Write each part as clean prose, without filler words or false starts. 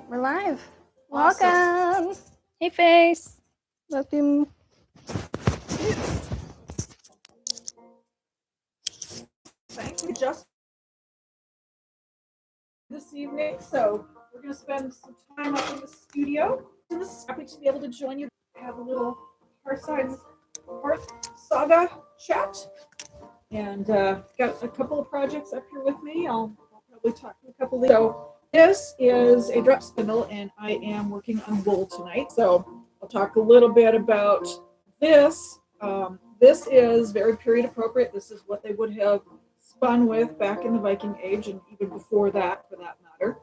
We're live. Awesome. Welcome. Hey, Face. Welcome. Thank you, just this evening. So we're going to spend some time up in the studio. I'm happy to be able to join you. Have a little Hearth Saga chat, and got a couple of projects up here with me. I'll probably talk to a couple of these. So this is a drop spindle, and I am working on wool tonight. So I'll talk a little bit about this. This is very period appropriate. This is what they would have spun with back in the Viking Age, and even before that, for that matter.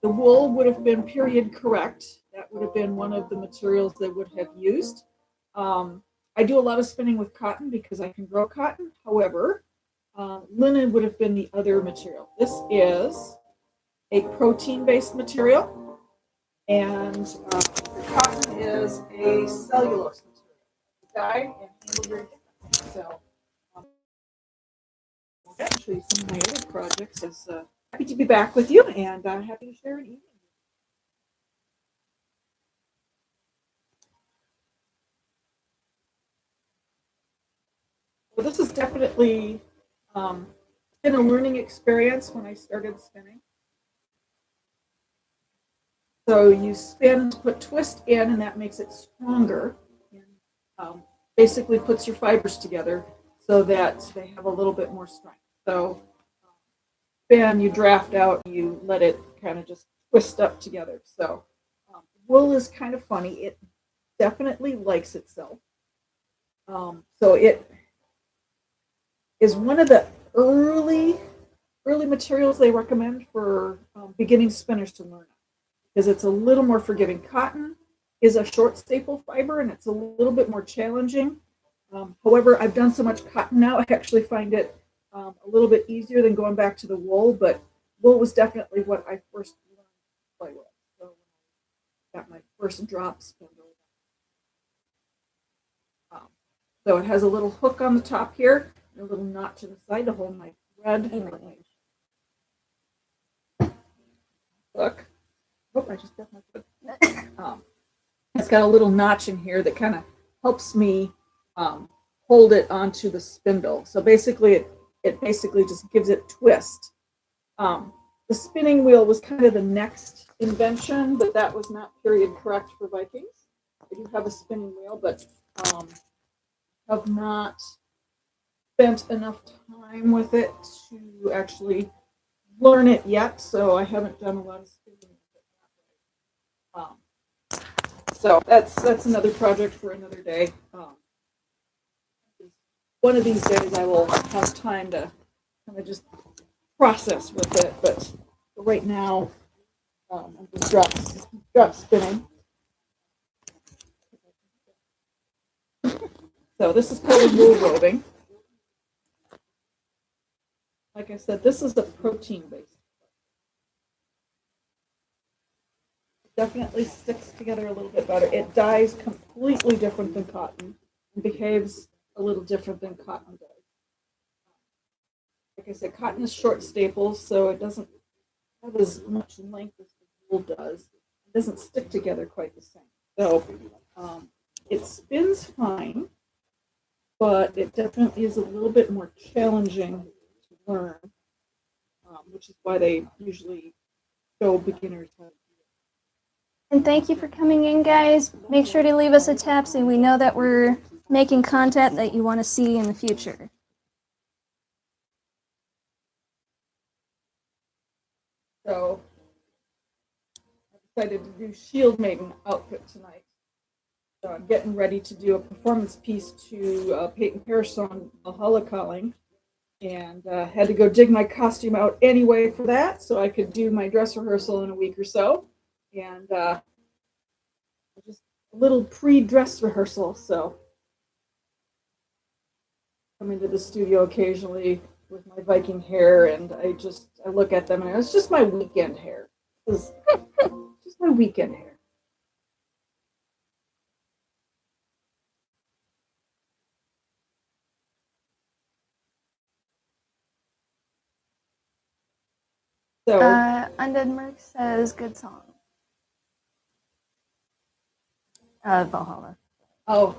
The wool would have been period correct. That would have been one of the materials they would have used. I do a lot of spinning with cotton because I can grow cotton. However, linen would have been the other material. This is a protein-based material, and cotton is a cellulose material. Dyed and handled very differently. So, I'll show you some of my other projects. Is happy to be back with you, and happy to share an evening. Well, this has definitely been a learning experience when I started spinning. So you spin, put twist in, and that makes it stronger. And, basically puts your fibers together so that they have a little bit more strength. So spin, you draft out, you let it kind of just twist up together. So wool is kind of funny. It definitely likes itself. So it is one of the early materials they recommend for beginning spinners to learn, because it's a little more forgiving. Cotton is a short staple fiber, and it's a little bit more challenging. However, I've done so much cotton now, I actually find it a little bit easier than going back to the wool, but wool was definitely what I first learned to play with. So I got my first drop spindle. So it has a little hook on the top here, and a little notch in the side to hold my thread. Look. Oh, I just broke my foot. It's got a little notch in here that kind of helps me hold it onto the spindle. So basically, it basically just gives it twist. The spinning wheel was kind of the next invention, but that was not period correct for Vikings. I do have a spinning wheel, but have not spent enough time with it to actually learn it yet. So I haven't done a lot of spinning with it. So that's another project for another day. One of these days I will have time to kind of just process with it, but right now I'm just drop spinning. So this is called wool roving. Like I said, this is the protein base. It definitely sticks together a little bit better. It dyes completely different than cotton and behaves a little different than cotton does. Like I said, cotton is short staples, so it doesn't have as much length as the wool does. It doesn't stick together quite the same. So it spins fine, but it definitely is a little bit more challenging to learn, which is why they usually show beginners how to do it. And thank you for coming in, guys. Make sure to leave us a tap so we know that we're making content that you want to see in the future. So I decided to do Shield Maiden outfit tonight. So I'm getting ready to do a performance piece to Peyton Parrish song Valhalla Calling, and had to go dig my costume out anyway for that, so I could do my dress rehearsal in a week or so, and just a little pre-dress rehearsal. So come into the studio occasionally with my Viking hair, and I look at them and it's just my weekend hair. It's just my weekend hair. So Undead Merc says good song. Valhalla. oh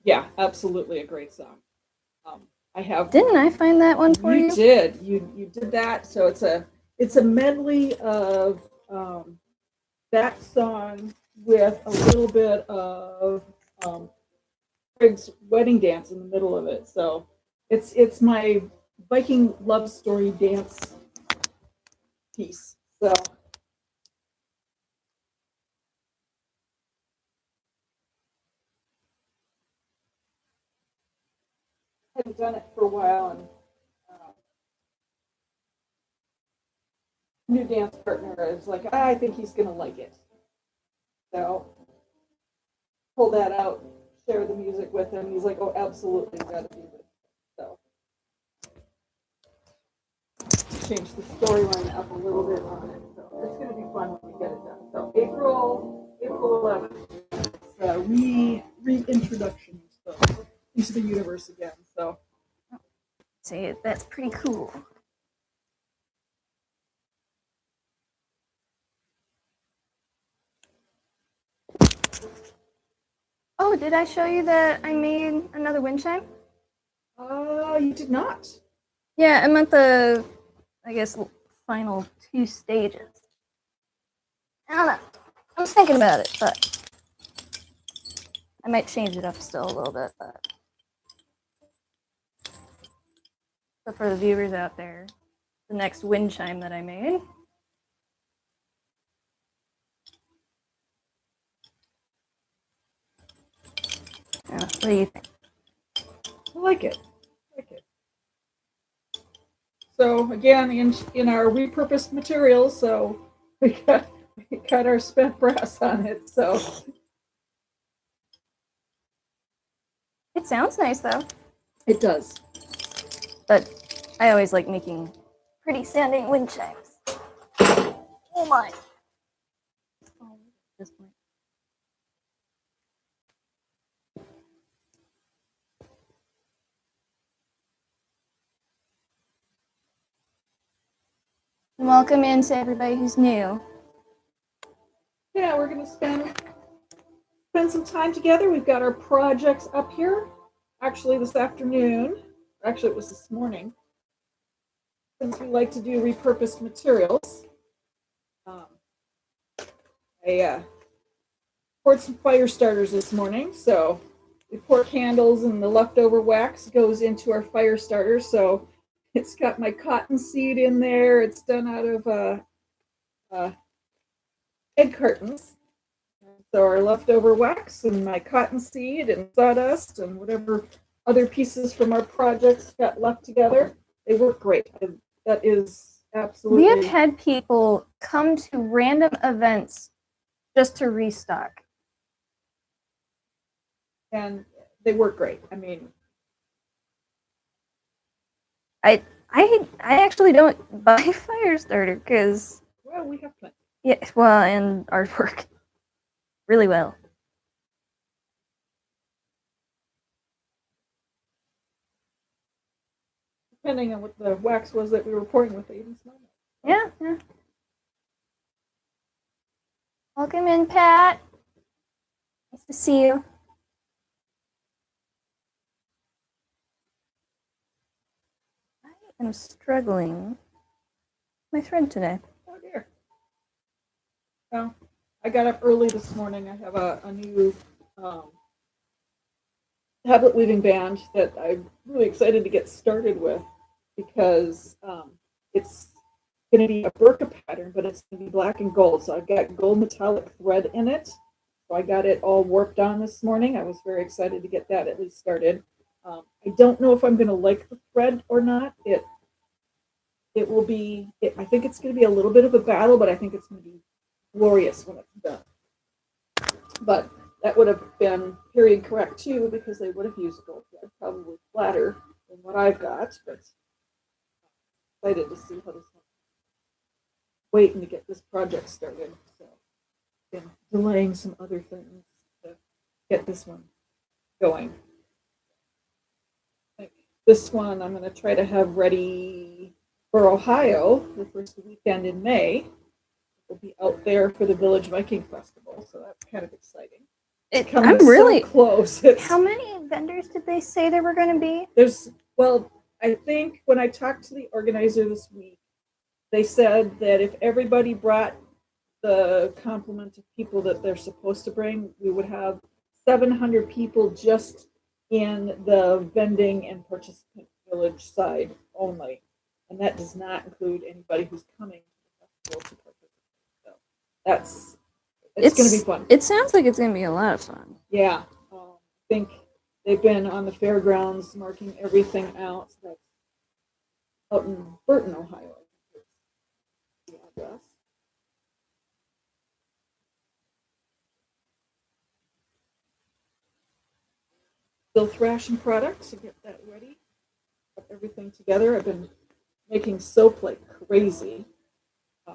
yeah, absolutely a great song. I have. Didn't I find that one for you? You did. You did that. So it's a medley of that song with a little bit of Craig's wedding dance in the middle of it. So it's my Viking love story dance piece. So I haven't done it for a while, and new dance partner is like, I think he's gonna like it. So pull that out, share the music with him. He's like, oh, absolutely, you gotta do this. So change the storyline up a little bit on it. So it's gonna be fun when we get it done. So April 11th, it's reintroduction into the universe again. So See, that's pretty cool. Oh, did I show you that I made another wind chime? you did not. Yeah, I'm at the, I guess, final 2 stages. I don't know. I was thinking about it, but I might change it up still a little bit. But for the viewers out there, the next wind chime that I made. What do you think? I like it. So again, in our repurposed materials, so we got our spent brass on it. So It sounds nice though. it does. But I always like making pretty sounding wind chimes. Oh my. Oh, this point. And welcome in to everybody who's new. Yeah, we're gonna spend some time together. We've got our projects up here. Actually, this afternoon. Actually, it was this morning. Since we like to do repurposed materials, I poured some fire starters this morning. So we pour candles, and the leftover wax goes into our fire starter. So it's got my cottonseed in there. It's done out of egg cartons. So our leftover wax and my cottonseed and sawdust and whatever other pieces from our projects got left together, they work great. That is absolutely. We have had people come to random events just to restock. And they work great. I mean, I actually don't buy fire starter because well, we have plenty. yeah, well, and artwork really well. Depending on what the wax was that we were pouring with, they even smell it. Yeah. Welcome in, Pat. Nice to see you. I am struggling with my thread today. Oh dear. Well, I got up early this morning. I have a new tablet weaving band that I'm really excited to get started with because it's going to be a burqa pattern, but it's going to be black and gold. So I've got gold metallic thread in it. So I got it all warped on this morning. I was very excited to get that at least started. I don't know if I'm going to like the thread or not. It will be. I think it's going to be a little bit of a battle, but I think it's going to be glorious when it's done. But that would have been period correct too, because they would have used gold thread, probably flatter than what I've got. But excited to see how this one. Waiting to get this project started. So been delaying some other things to get this one going. This one I'm going to try to have ready for Ohio, the first weekend in May, we'll be out there for the Village Viking Festival. So that's kind of exciting. I'm really so close. How many vendors did they say there were going to be? Well, I think when I talked to the organizer this week, they said that if everybody brought the complement of people that they're supposed to bring, we would have 700 people just in the vending and participant village side only. And that does not include anybody who's coming to the festival to participate. So it's going to be fun. It sounds like it's going to be a lot of fun. Yeah. I think they've been on the fairgrounds marking everything out. So that's out in Burton, Ohio. The address. Still thrashing products to get that ready. Put everything together. I've been making soap like crazy. I've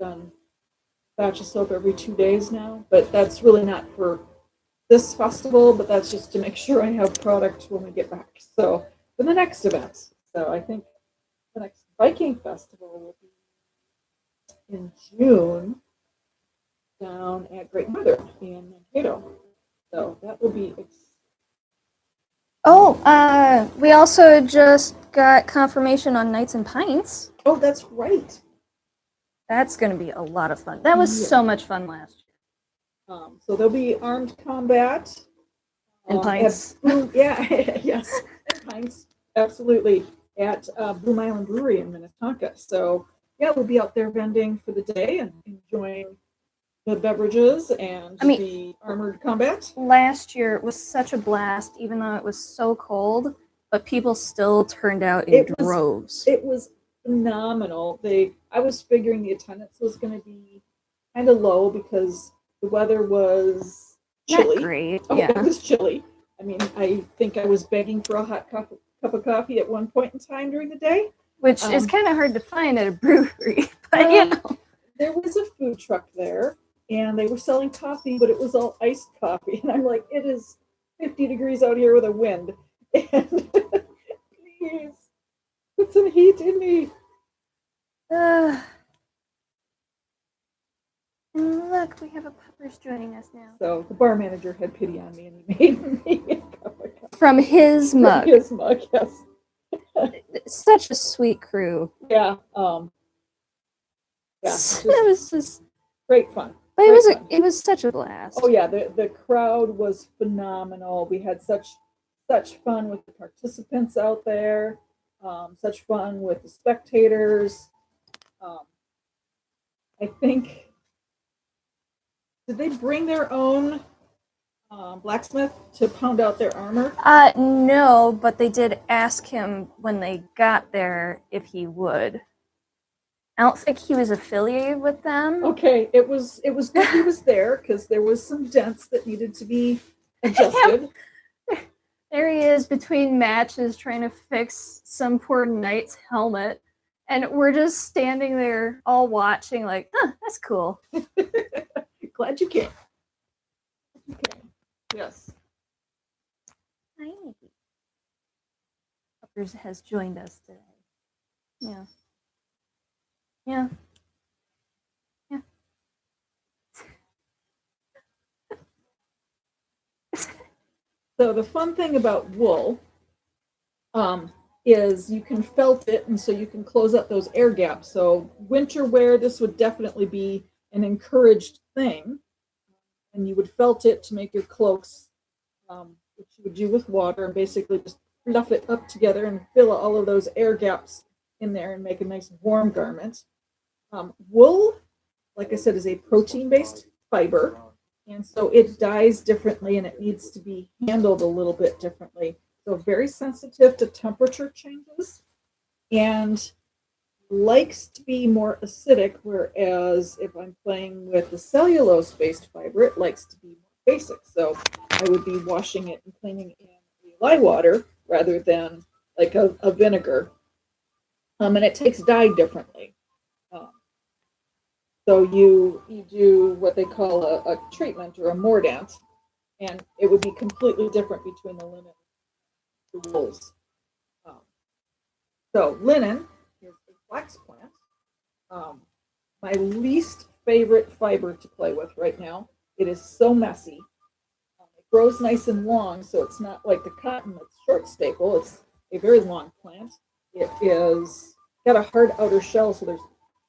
done a batch of soap every 2 days now, but that's really not for this festival, but that's just to make sure I have product when we get back. So for the next events. So I think the next Viking Festival will be in June down at Great Northern in Mankato. So that will be we also just got confirmation on Knights and Pints. Oh, that's right. That's going to be a lot of fun. That was so much fun last year. So there'll be armed combat. And pints. Yes. And pints. Absolutely. At Bloom Island Brewery in Minnetonka. So, yeah, we'll be out there vending for the day and enjoying the beverages and the armored combat. Last year was such a blast, even though it was so cold, but people still turned out in droves. It was phenomenal. I was figuring the attendance was going to be kind of low because the weather was chilly. Not great. It was chilly. I mean, I think I was begging for a hot cup of coffee at one point in time during the day. Which is kind of hard to find at a brewery. But, there was a food truck there, and they were selling coffee, but it was all iced coffee. And I'm like, it is 50 degrees out here with a wind. And please, put some heat in me. And look, we have a puppers joining us now. So the bar manager had pity on me, and he made me a cup of coffee. From his mug. From his mug, yes. Such a sweet crew. Yeah. It was just great fun. But it was such a blast. Oh yeah, the crowd was phenomenal. We had such fun with the participants out there. Such fun with the spectators. I think, did they bring their own blacksmith to pound out their armor? No, but they did ask him when they got there if he would. I don't think he was affiliated with them. Okay, it was good he was there because there was some dents that needed to be adjusted. There he is between matches trying to fix some poor knight's helmet. And we're just standing there all watching like, that's cool. Glad you came. Okay. Yes. Hi. Puppers has joined us today. Yeah. Yeah. Yeah. So the fun thing about wool is you can felt it, and so you can close up those air gaps. So winter wear, this would definitely be an encouraged thing. And you would felt it to make your cloaks, which you would do with water, and basically just fluff it up together and fill all of those air gaps in there and make a nice warm garment. Wool, like I said, is a protein-based fiber, and so it dyes differently and it needs to be handled a little bit differently. So very sensitive to temperature changes and likes to be more acidic, whereas if I'm playing with the cellulose-based fiber, it likes to be more basic. So I would be washing it and cleaning in lye water rather than like a vinegar. And it takes dye differently. So you do what they call a treatment or a mordant, and it would be completely different between the linen and the wools. So linen flax plant. My least favorite fiber to play with right now. It is so messy. It grows nice and long, so it's not like the cotton that's short staple. It's a very long plant. It is got a hard outer shell, so there's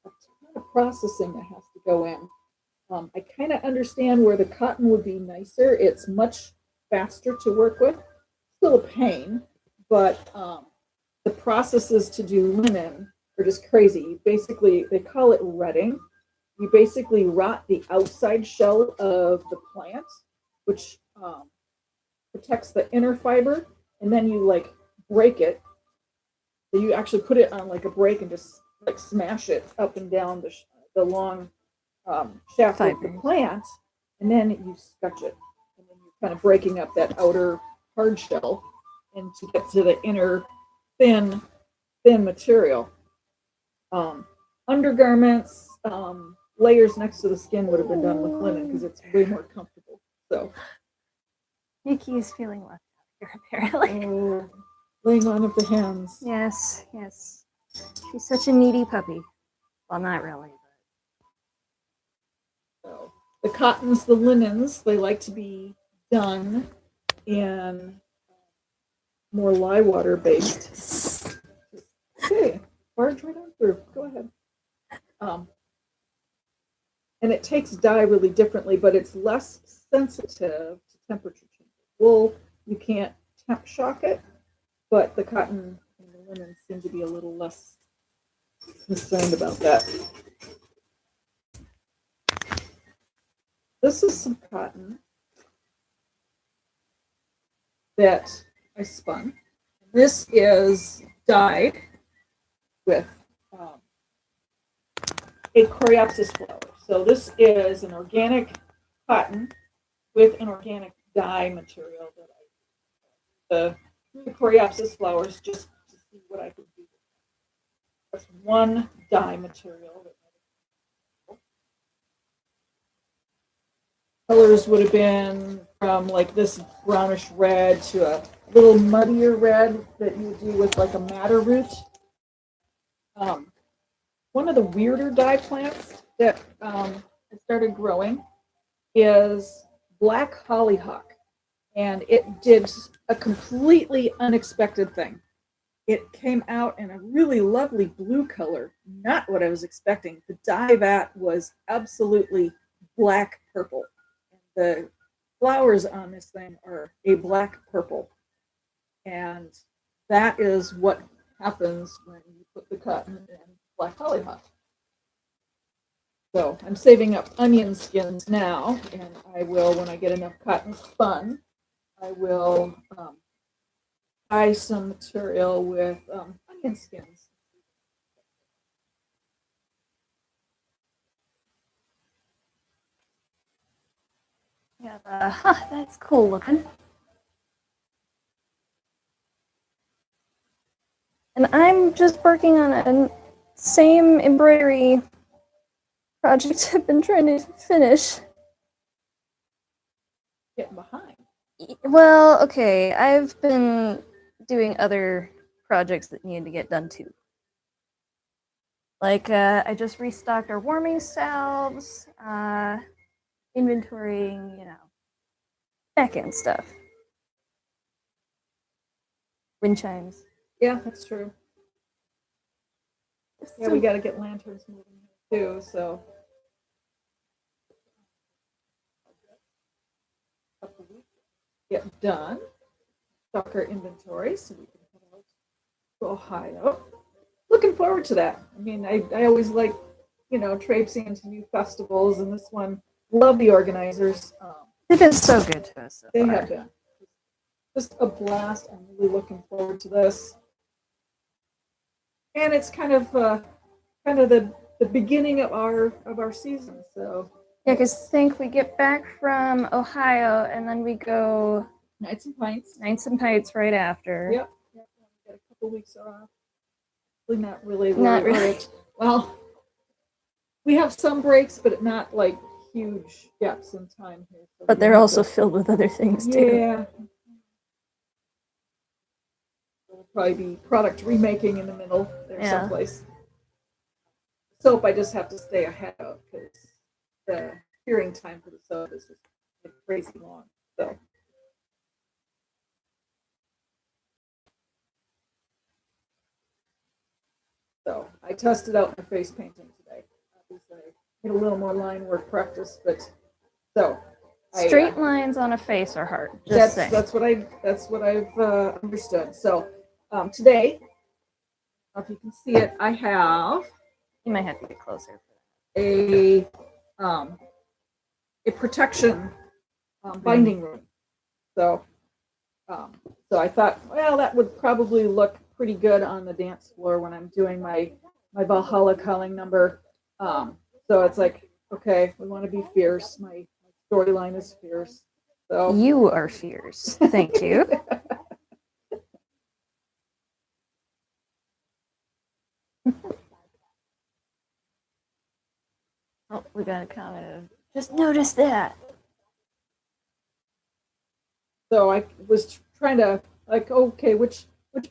a ton of processing that has to go in. I kind of understand where the cotton would be nicer. It's much faster to work with. Still a pain, but the processes to do linen are just crazy. Basically, they call it retting. You basically rot the outside shell of the plant, which protects the inner fiber, and then you like break it. So you actually put it on like a break and just like smash it up and down the long shaft of the plant, and then you scotch it, and then you're kind of breaking up that outer hard shell, and to get to the inner thin material. Undergarments, layers next to the skin would have been done with linen because it's way more comfortable. So Nikki is feeling left out here, apparently. Laying on of the hands. Yes, yes. She's such a needy puppy. Well, not really. So the cottons, the linens, they like to be done in more lye water based. Okay, barge right on through. Go ahead. And it takes dye really differently, but it's less sensitive to temperature changes. Wool, you can't temp shock it, but the cotton and the linen seem to be a little less concerned about that. This is some cotton that I spun. This is dyed with a coreopsis flower. So this is an organic cotton with an organic dye material that the coreopsis flowers just to see what I could do. That's one dye material. Colors would have been from like this brownish red to a little muddier red that you do with like a madder root. One of the weirder dye plants that I started growing is black hollyhock, and it did a completely unexpected thing. It came out in a really lovely blue color, not what I was expecting. The dye vat was absolutely black purple. The flowers on this thing are a black purple, and that is what happens when you put the cotton in black hollyhock. So I'm saving up onion skins now, and I will, when I get enough cotton spun, I will dye some material with onion skins. Yeah, that's cool looking. And I'm just working on a same embroidery project I've been trying to finish. Getting behind. Well, okay, I've been doing other projects that need to get done too. Like, I just restocked our warming salves, inventorying, back end stuff. Wind chimes. Yeah, that's true. Yeah, we got to get lanterns moving too, so. Get done. Stock our inventory so we can head out to Ohio. Looking forward to that. I mean, I always like, traipsing into new festivals, and this one, love the organizers. They've been so good to us. They have been. Just a blast. I'm really looking forward to this. And it's kind of the beginning of our season. So yeah, because I think we get back from Ohio and then we go Nights and Pints. Nights and Pints right after. Yep. Got a couple weeks off. Not really. Well, we have some breaks, but not like huge gaps in time here. So but they're also filled with other things too. Yeah. There'll probably be product remaking in the middle there someplace. soap I just have to stay ahead of because the curing time for the soap is just like crazy long. So I tested out my face painting today. Obviously, I get a little more line work practice, but so Straight lines on a face are hard. Just saying. that's what I've understood. So today, if you can see it, I have You might have to get closer. a protection binding room. So I thought, well, that would probably look pretty good on the dance floor when I'm doing my Valhalla calling number. So it's like, okay, we want to be fierce. My storyline is fierce. So You are fierce. Thank you. Oh, we got a comment of just notice that. So I was trying to like, okay, which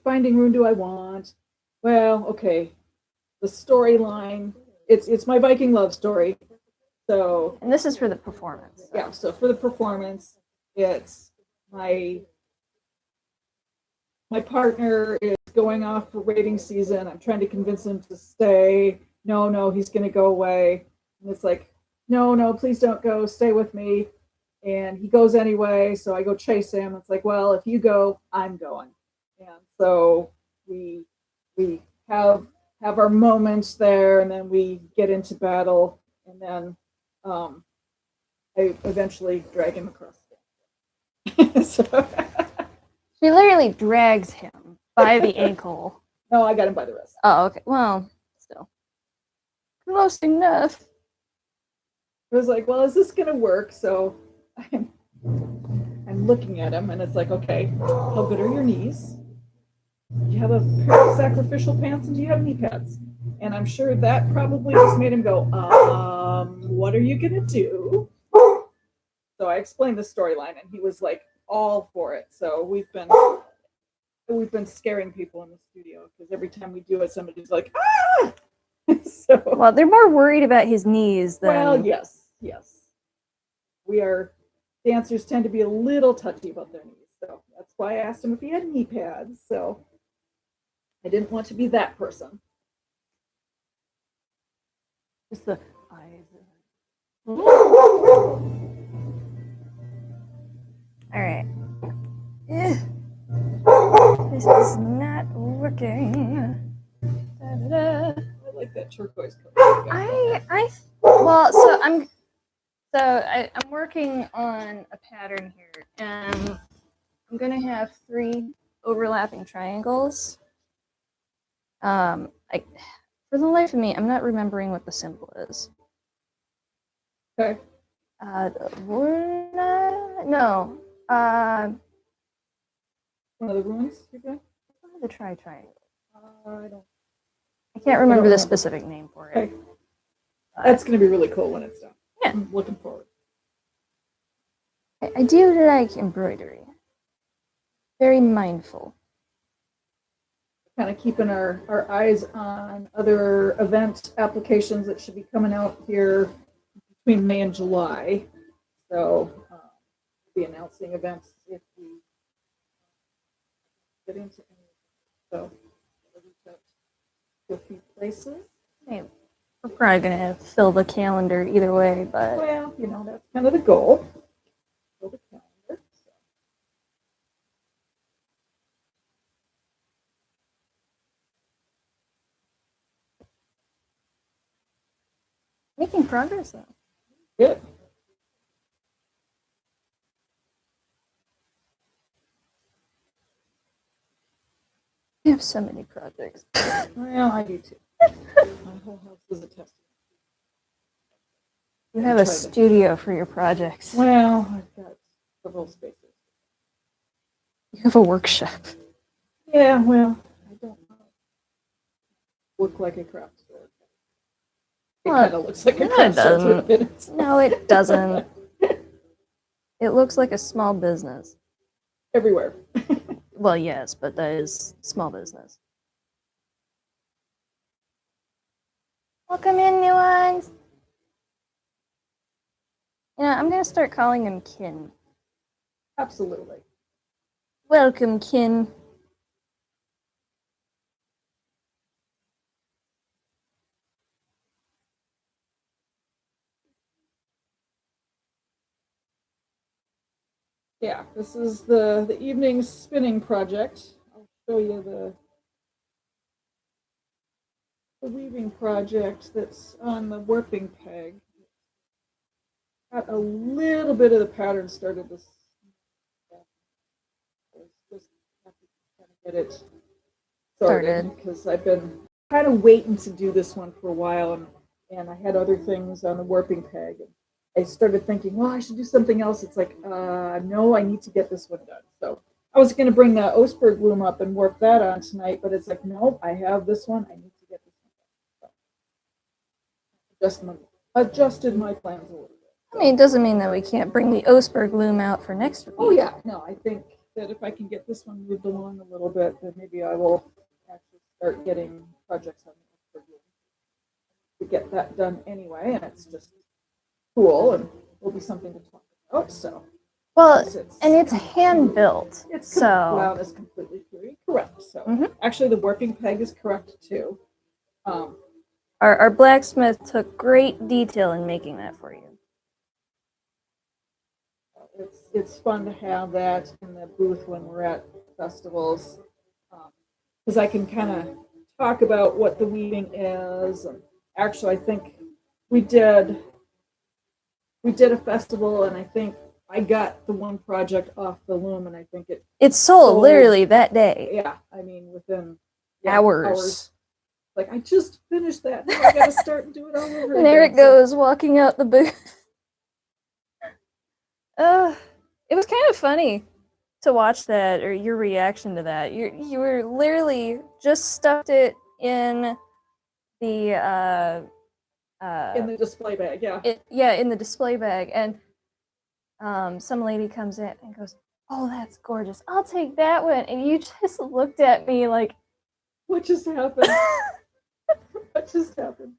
binding room do I want? Well, okay, the storyline. It's my Viking love story. So And this is for the performance. So. yeah, so for the performance, it's my partner is going off for waiting season. I'm trying to convince him to stay. No, he's going to go away. And it's like, no, please don't go. Stay with me. And he goes anyway. So I go chase him. It's like, well, if you go, I'm going. And so we have our moments there, and then we get into battle, and then I eventually drag him across. So She literally drags him by the ankle. no, I got him by the wrist. Oh, okay. Well, still. Close enough. I was like, well, is this gonna work? So I'm looking at him, and it's like, okay, how good are your knees? Do you have a pair of sacrificial pants, and do you have knee pads? And I'm sure that probably just made him go, what are you gonna do? So I explained the storyline, and he was like all for it. So we've been scaring people in the studio because every time we do it, somebody's like, ah! So Well, they're more worried about his knees than. well, yes. We are dancers tend to be a little touchy about their knees, so that's why I asked him if he had knee pads. So I didn't want to be that person. Just the eyes. All right. This is not working. Da-da-da. I like that turquoise color. I'm working on a pattern here, and I'm gonna have 3 overlapping triangles. For the life of me, I'm not remembering what the symbol is. Okay. No. One of the runes you're doing? The triangle. I don't. I can't remember the specific name for it. Okay. That's going to be really cool when it's done. Yeah. I'm looking forward. I do like embroidery. Very mindful. Kind of keeping our eyes on other event applications that should be coming out here between May and July. So we'll be announcing events if we get into any. So we'll reach out to a few places. Hey, we're probably gonna fill the calendar either way, but Well, that's kind of the goal. Fill the calendar. So. making progress though. Good. I have so many projects. Well, I do too. My whole house is a test. You have a studio for your projects. Well, I've got several spaces. You have a workshop. Yeah, well, I don't look like a craft store. It Well, kind of looks like a no, craft it store. doesn't. No, it doesn't. It looks like a small business. Everywhere. Well, yes, but that is small business. Welcome in, new ones. I'm gonna start calling him Kin. Absolutely. Welcome, Kin. Yeah, this is the evening spinning project. I'll show you the weaving project that's on the warping peg. Got a little bit of the pattern started this. Just have to kind of get it started because I've been kind of waiting to do this one for a while, and I had other things on the warping peg. And I started thinking, well, I should do something else. It's like, no, I need to get this one done. So I was going to bring the Oseberg loom up and warp that on tonight, but it's like, no, I have this one. I need to get this one done. So adjusted my plans a little bit. I mean, it doesn't mean that we can't bring the Oseberg loom out for next week. Oh yeah, no, I think that if I can get this one moved along a little bit, then maybe I will actually start getting projects on the Oseberg loom to get that done anyway, and it's just cool and will be something to talk about. So, well, and it's hand built. Well, it's completely free, correct. So, actually, the warping peg is correct too. Our blacksmith took great detail in making that for you. It's fun to have that in the booth when we're at festivals, because I can kind of talk about what the weaving is. And actually, I think we did a festival, and I think I got the one project off the loom, and I think it sold literally that day. Yeah, I mean within hours. Like, I just finished that. Now I got to start and do it all over again. And there it goes, walking out the booth. It was kind of funny to watch that, or your reaction to that. You were literally just stuffed it in the display bag, yeah. In the display bag, and some lady comes in and goes, "Oh, that's gorgeous. I'll take that one." And you just looked at me like, "What just happened?" What just happened?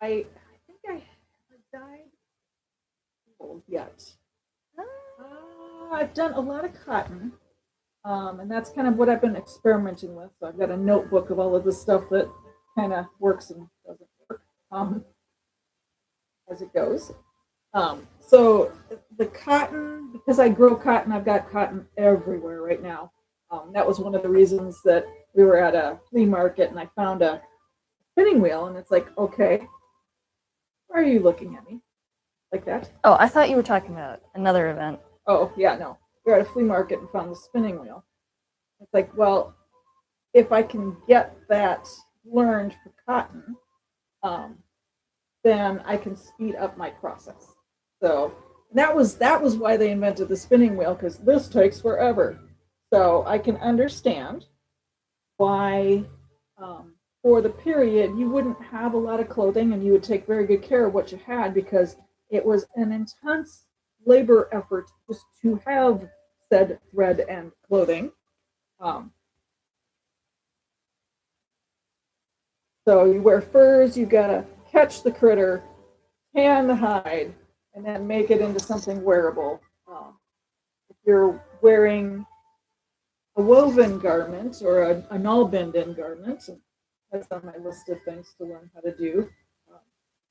I think I haven't died yet. I've done a lot of cotton, and that's kind of what I've been experimenting with. So I've got a notebook of all of the stuff that kind of works and doesn't work as it goes. So the cotton, because I grow cotton, I've got cotton everywhere right now. That was one of the reasons that we were at a flea market and I found a spinning wheel, and it's like, okay, why are you looking at me like that? Oh, I thought you were talking about another event. Oh, yeah, no. We were at a flea market and found the spinning wheel. It's like, well, if I can get that learned for cotton, then I can speed up my process. So that was why they invented the spinning wheel, because this takes forever. So I can understand why for the period you wouldn't have a lot of clothing and you would take very good care of what you had, because it was an intense labor effort just to have said thread and clothing. So you wear furs, you gotta catch the critter, tan the hide, and then make it into something wearable. If you're wearing a woven garment or a null-bend-in garment, that's on my list of things to learn how to do.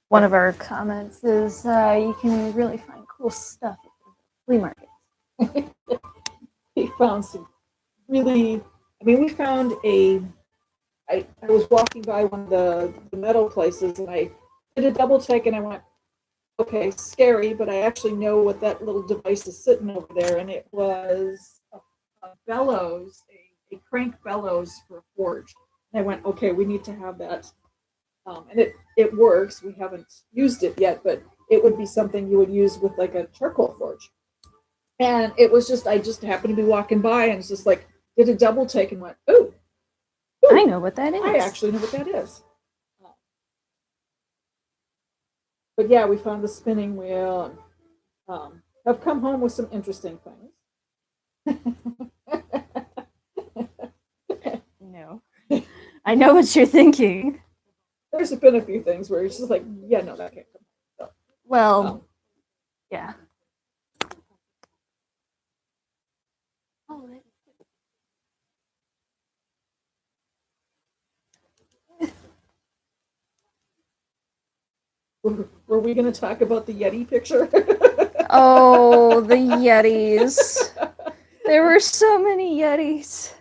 One of our comments is you can really find cool stuff at the flea market. We found some really, we found I was walking by one of the metal places and I did a double take and I went, okay, scary, but I actually know what that little device is sitting over there, and it was a bellows, a crank bellows for a forge. And I went, okay, we need to have that. And it works. We haven't used it yet, but it would be something you would use with like a charcoal forge. And it was just, I just happened to be walking by and it's just like, did a double take and went, ooh. I know what that is. I actually know what that is. But yeah, we found the spinning wheel and have come home with some interesting things. No. I know what you're thinking. There's been a few things where it's just like, yeah, no, that can't come. So, Well, yeah. Oh, were we going to talk about the Yeti picture? oh, the Yetis. There were so many Yetis.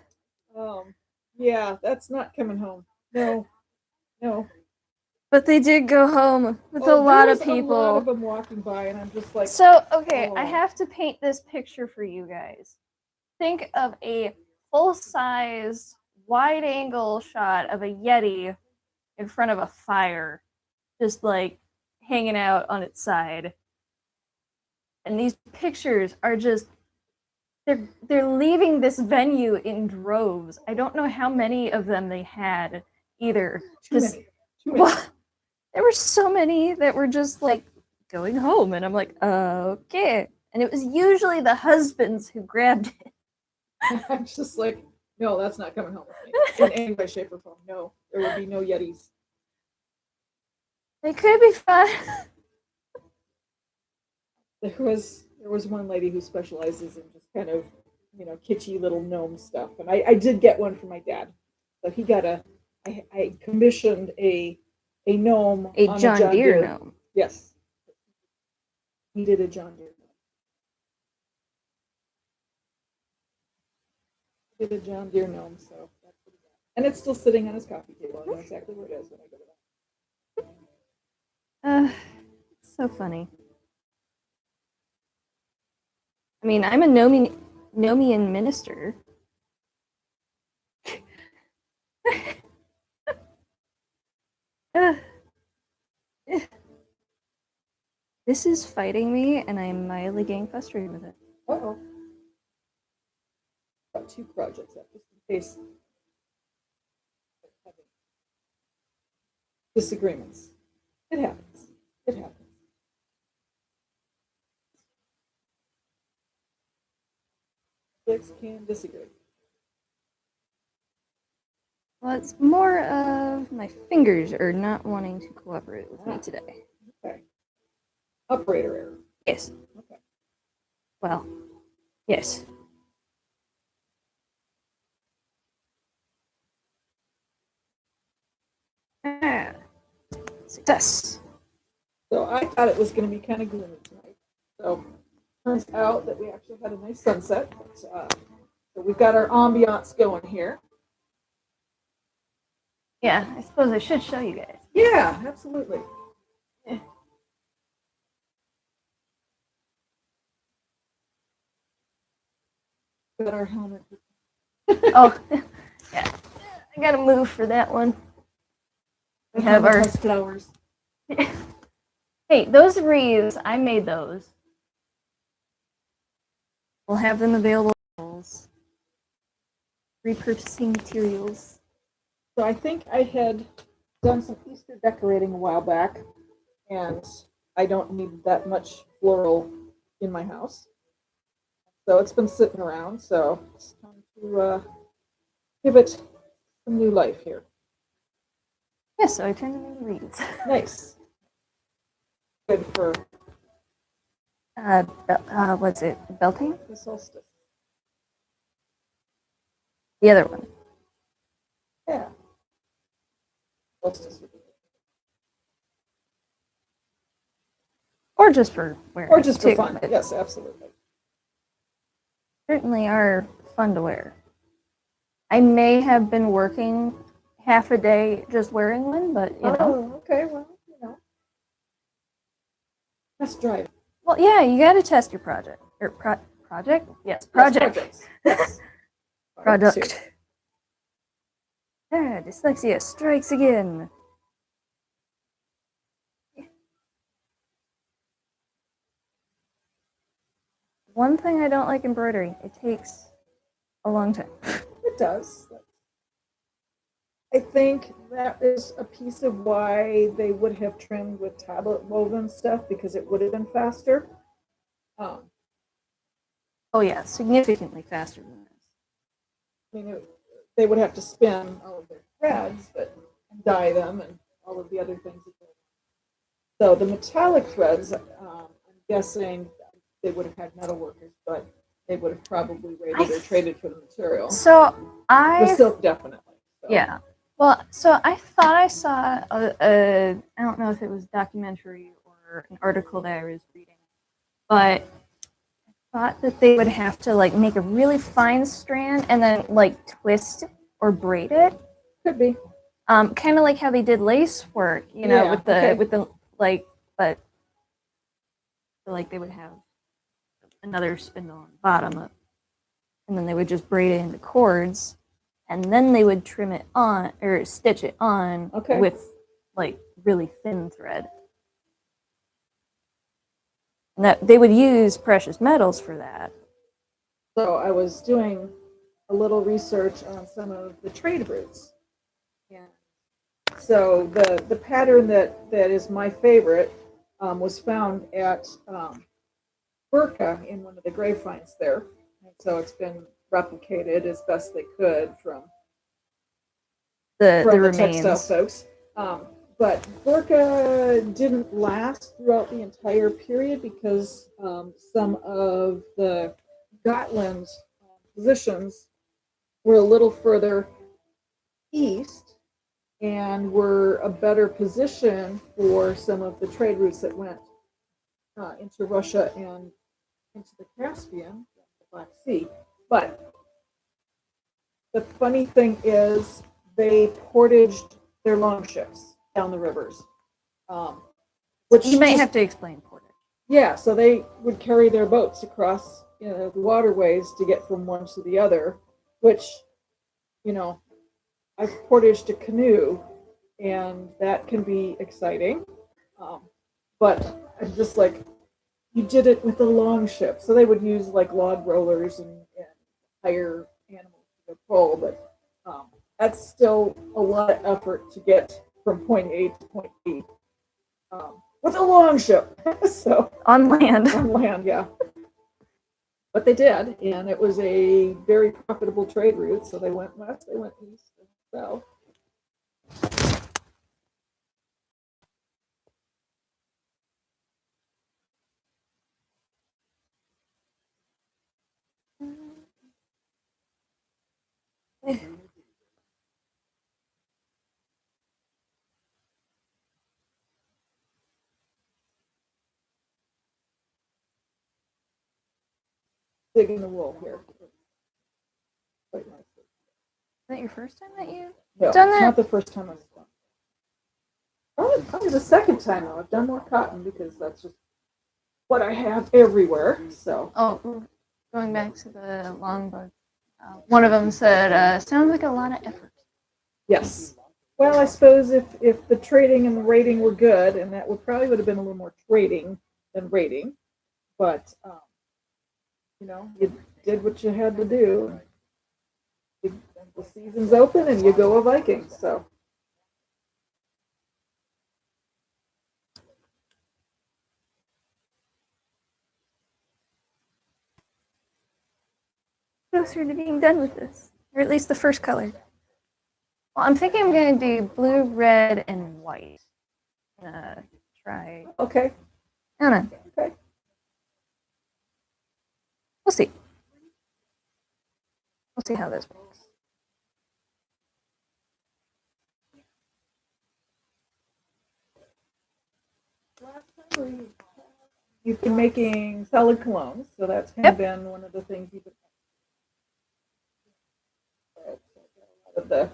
Yeah, that's not coming home. No, no. But they did go home with a There lot was of people. a lot of them walking by, and I'm just like. So, okay, I oh. have to paint this picture for you guys. Think of a full-size, wide-angle shot of a Yeti in front of a fire, just like hanging out on its side. And these pictures are just they're leaving this venue in droves. I don't know how many of them they had either. Too many. Too many. Well, there were so many that were just like going home, and I'm like, okay. And it was usually the husbands who grabbed it. I'm just like, no, that's not coming home with me in any way, shape, or form. No, there will be no Yetis. They could be fun. There was one lady who specializes in just kind of, kitschy little gnome stuff, and I did get one for my dad. So he got I commissioned a gnome, A on John Deere gnome. Yes, he did a John Deere. He did a John Deere gnome, so that's pretty bad. And it's still sitting on his coffee table. I know exactly where it is when I go to that. It's so funny. I mean, I'm a Nomian minister. This is fighting me, and I'm mildly getting frustrated with it. Uh-oh. Got 2 projects up, just in case. Disagreements. It happens. It happens. Conflicts can disagree. Well, it's more of my fingers are not wanting to cooperate with me today. Okay. Operator error. Yes. Okay. Well, yes. Ah, success. So I thought it was going to be kind of gloomy tonight. So turns out that we actually had a nice sunset. But, so we've got our ambiance going here. Yeah, I suppose I should show you guys. Yeah, absolutely. Got our helmet. Oh, yeah. I gotta move for that one. We have our flowers. Hey, those wreaths, I made those. We'll have them available. Repurchasing materials. So I think I had done some Easter decorating a while back, and I don't need that much floral in my house. So it's been sitting around, so it's time to give it some new life here. Yeah, so I turned them into wreaths. Nice. Good for what's it? Beltane? the solstice. The other one. Yeah. Solstice would be good. Or just for wearing. Or just for too, fun. but Yes, absolutely. certainly are fun to wear. I may have been working half a day just wearing one, but you know. Oh, okay. Well, let's drive. Well, yeah, you got to test your project. Or project? Yes, project. Yes. Product. Ah, dyslexia strikes again. One thing I don't like embroidery, it takes a long time. It does. I think that is a piece of why they would have trimmed with tablet woven stuff, because it would have been faster. Oh yeah, significantly faster than this. I mean, they would have to spin all of their threads, but and dye them and all of the other things. So the metallic threads, I'm guessing they would have had metal workers, but they would have probably rated or traded for the material. So The silk definitely. So. Yeah. Well, so I thought I saw I don't know if it was a documentary or an article that I was reading, but I thought that they would have to like make a really fine strand and then like twist or braid it. Could be. Kind of like how they did lace work, you know, Yeah, with the like, but like they would have another spindle on the bottom of, and then they would just braid it into cords, and then they would trim it on or stitch it on with like really thin thread. And that they would use precious metals for that. So I was doing a little research on some of the trade routes. Yeah. So the pattern that is my favorite was found at Burka in one of the grave finds there. And so it's been replicated as best they could from the textile folks. But Burka didn't last throughout the entire period because some of the Gotland positions were a little further east and were a better position for some of the trade routes that went into Russia and into the Caspian, the Black Sea. But the funny thing is they portaged their longships down the rivers. Which you might have to explain portage. Yeah, so they would carry their boats across the waterways to get from one to the other, which, I've portaged a canoe, and that can be exciting. But I'm just like, you did it with a long ship. So they would use like log rollers and hire animals to pull, but that's still a lot of effort to get from point A to point B with a long ship. So on land, yeah. But they did, and it was a very profitable trade route. So they went west, they went east, and south. Digging the wool here. Is that your first time that you've done that? It's not the first time I've done it. Probably the second time though. I've done more cotton because that's just what I have everywhere. So. Oh, going back to the longbow, one of them said, "Sounds like a lot of effort." Yes. Well, I suppose if the trading and the rating were good, and that would have been a little more trading than rating, but you did what you had to do. The season's open, and you go a Viking. So. Closer to being done with this, or at least the first color. Well, I'm thinking I'm going to do blue, red, and white. Try. Okay. I don't know. Okay. We'll see. We'll see how this works. You've been making solid colognes, so that's kind of been one of the things you've been of the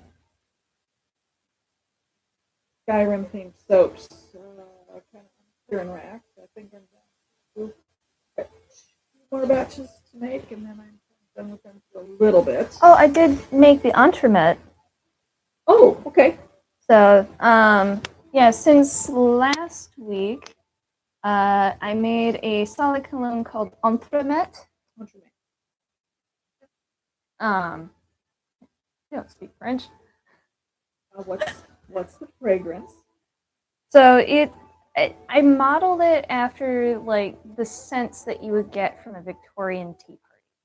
Skyrim themed soaps. Kind of here in racks. I think I'm done. Okay. More batches to make, and then I'm done with them for a little bit. Oh, I did make the entremet. Oh, okay. So, yeah, since last week, I made a solid cologne called Entremet. I don't speak French. What's the fragrance? So I modeled it after like the scents that you would get from a Victorian tea party.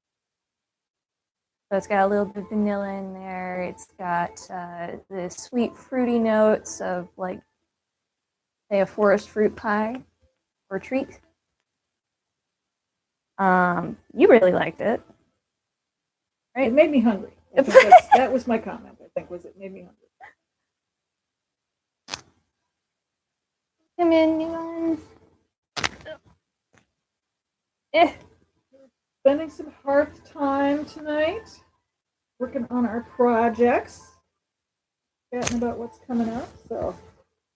So it's got a little bit of vanilla in there. It's got the sweet fruity notes of like, say, a forest fruit pie or treat. You really liked it, right? It made me hungry. That was my comment. I think was it made me hungry. Come in, new ones. Eh. Spending some hearth time tonight, working on our projects, chatting about what's coming up. So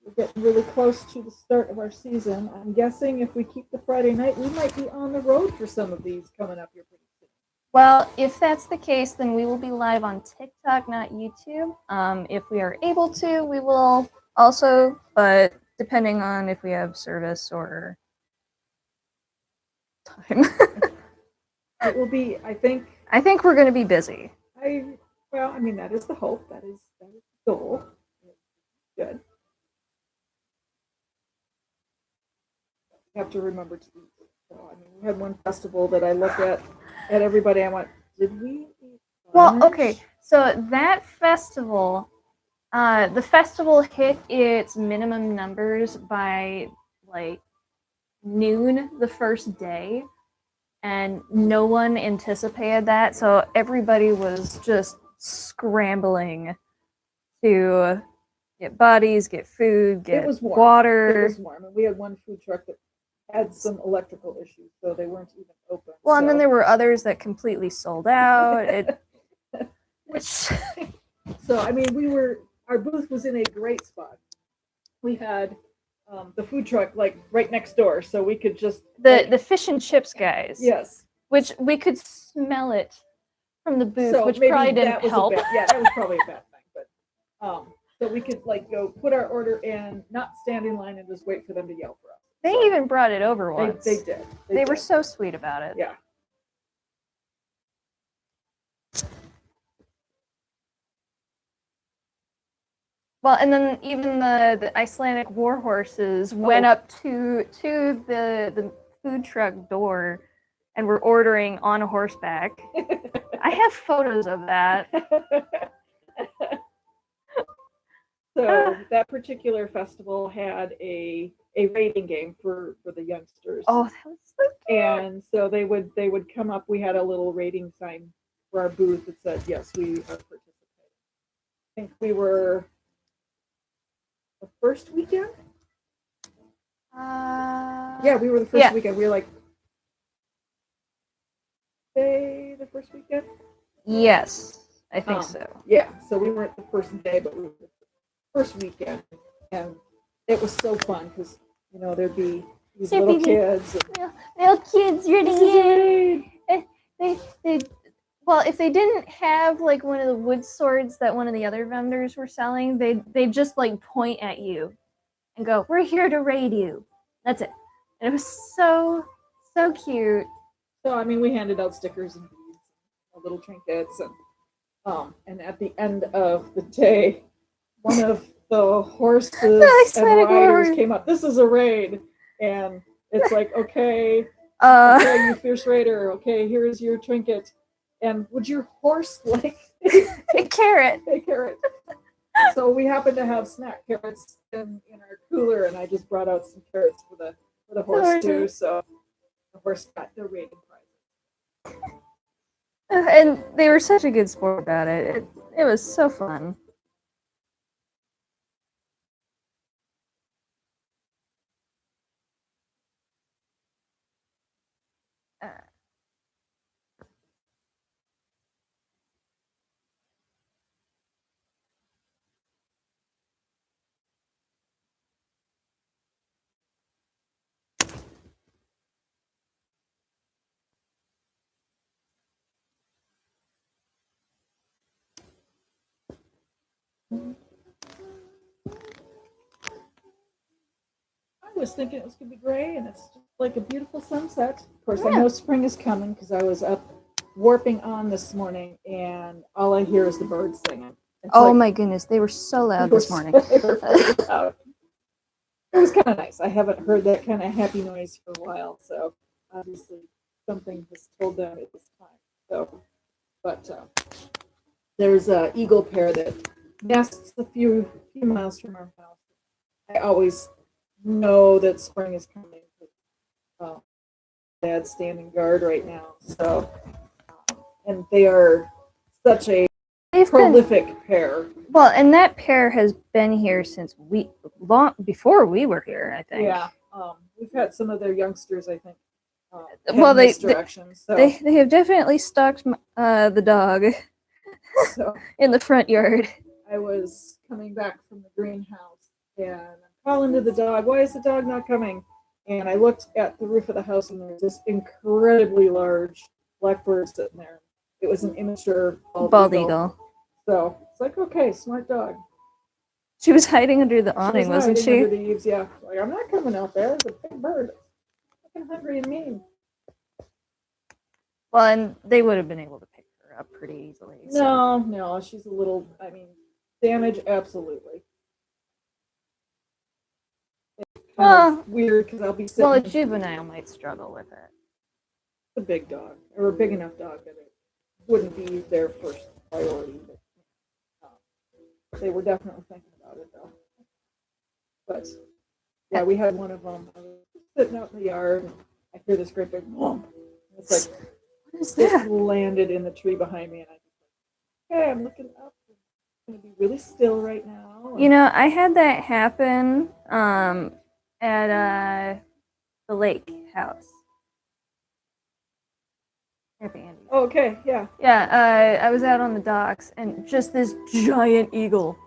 we're getting really close to the start of our season. I'm guessing if we keep the Friday night, we might be on the road for some of these coming up here pretty soon. Well, if that's the case, then we will be live on TikTok, not YouTube. If we are able to, we will also, but depending on if we have service or time. It will be, I think. I think we're going to be busy. Well, I mean, that is the hope. That is the goal. Good. You have to remember to eat. So, I mean, we had one festival that I looked at everybody. I went, did we eat lunch? Well, okay. So that festival, the festival hit its minimum numbers by like noon the first day, and no one anticipated that. So everybody was just scrambling to get bodies, get food, get It was warm. water. It was warm, and we had one food truck that had some electrical issues, so they weren't even open. Well, and then there were others that completely sold out. So, I mean, our booth was in a great spot. We had the food truck like right next door, so we could just the fish and chips guys. Yes, which we could smell it from the booth, so which maybe probably didn't that was help. that was probably a bad thing, but so we could like go put our order in, not stand in line and just wait for them to yell for us. They even brought it over once. They did. They were so sweet about it. Yeah. Well, and then even the Icelandic war horses went up to the food truck door and were ordering on horseback. I have photos of that. So that particular festival had a rating game for the youngsters. Oh, that was so cute. And so they would come up. We had a little rating sign for our booth that said, yes, we are participating. I think we were the first weekend. Yeah, we were the first weekend. We were like the first weekend. Yes, I think so. Yeah, so we weren't the first day, but we were the first weekend, and it was so fun because there'd be these little kids. Little kids ready. Well, if they didn't have like one of the wood swords that one of the other vendors were selling, they just like point at you and go, "We're here to raid you." That's it. And it was so cute. So I mean, we handed out stickers and beads, little trinkets, and at the end of the day, one of the horses and riders came up. This is a raid, and it's like, okay, you fierce raider. Okay, here is your trinket. And would your horse like a carrot? A carrot. So we happened to have snack carrots in our cooler, and I just brought out some carrots for the horse too. So the horse got the rating prize. And they were such a good sport about it. It was so fun. I was thinking it was going to be gray, and it's just like a beautiful sunset. Of course, I know spring is coming because I was up warping on this morning, and all I hear is the birds singing. My goodness, they were so loud this morning. It was kind of nice. I haven't heard that kind of happy noise for a while, so obviously something has told them it was time. So But there's a eagle pair that nests a few miles from our house. I always know that spring is coming. Dad's standing guard right now, so and they are such a prolific pair. Well, and that pair has been here since long before we were here, I think. Yeah, we've had some of their youngsters, I think. Well, they have definitely stalked the dog so in the front yard. I was coming back from the greenhouse and I'm calling to the dog. Why is the dog not coming? And I looked at the roof of the house and there was this incredibly large black bird sitting there. It was an immature bald eagle. So it's like, okay, smart dog. She was hiding under the awning, wasn't she? Under the eaves, yeah. Like, I'm not coming out there. It's a big bird. I'm hungry and mean. Well, and they would have been able to pick her up pretty easily. So. No, she's a little, damage, absolutely. It's kind of weird because I'll be sitting. Well, a juvenile might struggle with it. A big dog, or a big enough dog that it wouldn't be their first priority. But they were definitely thinking about it, though. But, yeah, we had one of them. I was sitting out in the yard, and I hear this great big whomp. It's like, what is that? It landed in the tree behind me, and I just like, okay, I'm looking up. I'm going to be really still right now. You know, I had that happen at the lake house. Oh, okay, yeah. Yeah, I was out on the docks, and just this giant eagle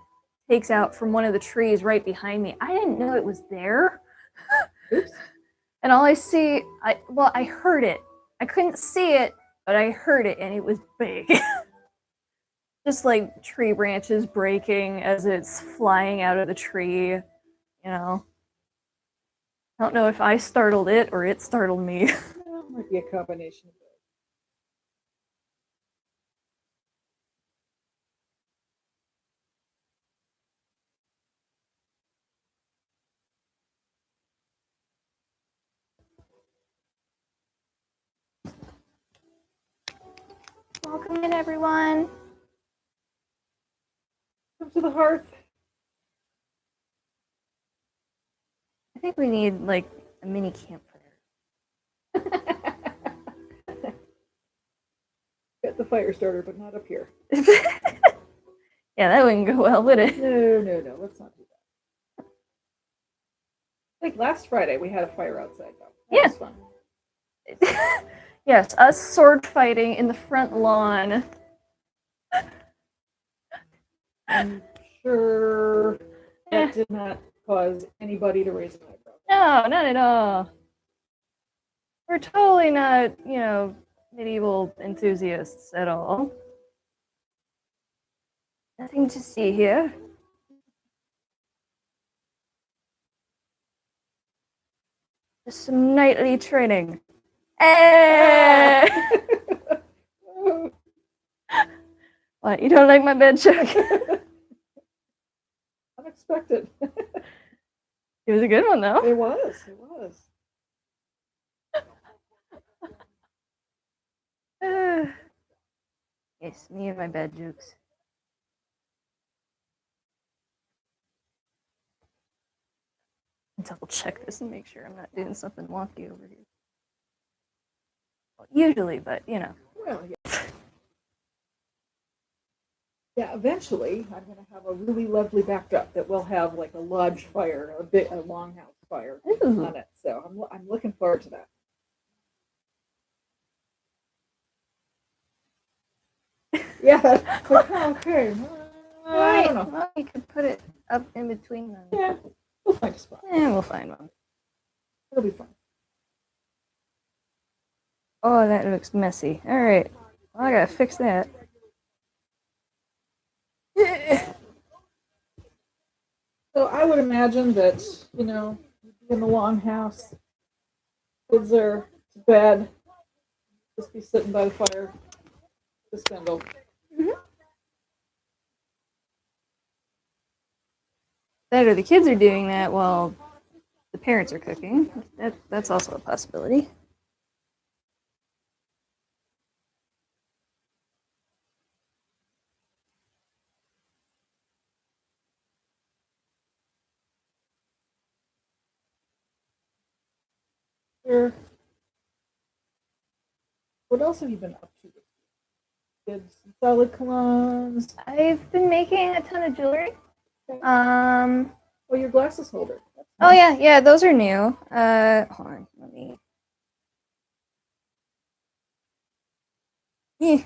takes out from one of the trees right behind me. I didn't know it was there. Oops. And all I see, I heard it. I couldn't see it, but I heard it, and it was big. Just like tree branches breaking as it's flying out of the tree, you know. I don't know if I startled it or it startled me. Well, it might be a combination of both. Welcome in, everyone. Come to the hearth. I think we need like a mini campfire. Get the fire starter, but not up here. Yeah, that wouldn't go well, would it? No. Let's not do that. Like last Friday, we had a fire outside, though. That was fun. Yes, us sword fighting in the front lawn. I'm sure that did not cause anybody to raise an eyebrow. No, not at all. We're totally not, medieval enthusiasts at all. Nothing to see here. Just some nightly training. Hey! What, you don't like my bed check? Unexpected. It was a good one, though. It was. Yes, me and my bed jokes. Double check this and make sure I'm not doing something wonky over here. Well, usually, but Well, yeah. Yeah, eventually I'm going to have a really lovely backdrop that will have like a lodge fire, a longhouse fire on it. So I'm looking forward to that. Yeah. Like, oh, okay. I don't know. Well, you could put it up in between them. Yeah, we'll find a spot. Yeah, we'll find one. It'll be fun. Oh, that looks messy. All right. Well, I gotta fix that. So I would imagine that, in the longhouse, kids are to bed, just be sitting by the fire, the spindle. Mm-hmm. That or the kids are doing that while the parents are cooking. That's also a possibility. Sure. What else have you been up to? Did some solid colognes. I've been making a ton of jewelry. Okay. Oh, your glasses holder. Oh yeah, those are new. Hold on, let me. Yeah.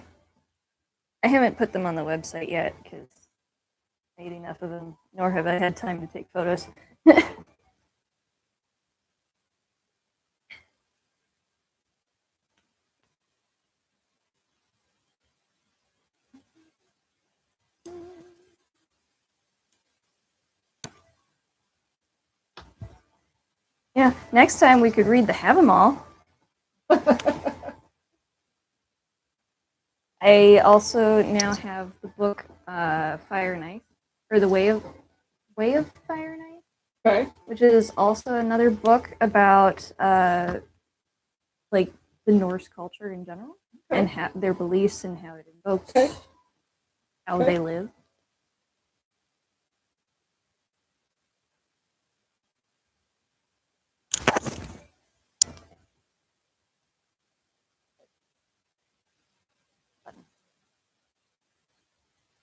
I haven't put them on the website yet because I ate enough of them, nor have I had time to take photos. Yeah, next time we could read the Have 'em All. I also now have the book Fire Knife, or the Way of Fire Knife, Okay. which is also another book about like the Norse culture in general and their beliefs and how it invokes how they live.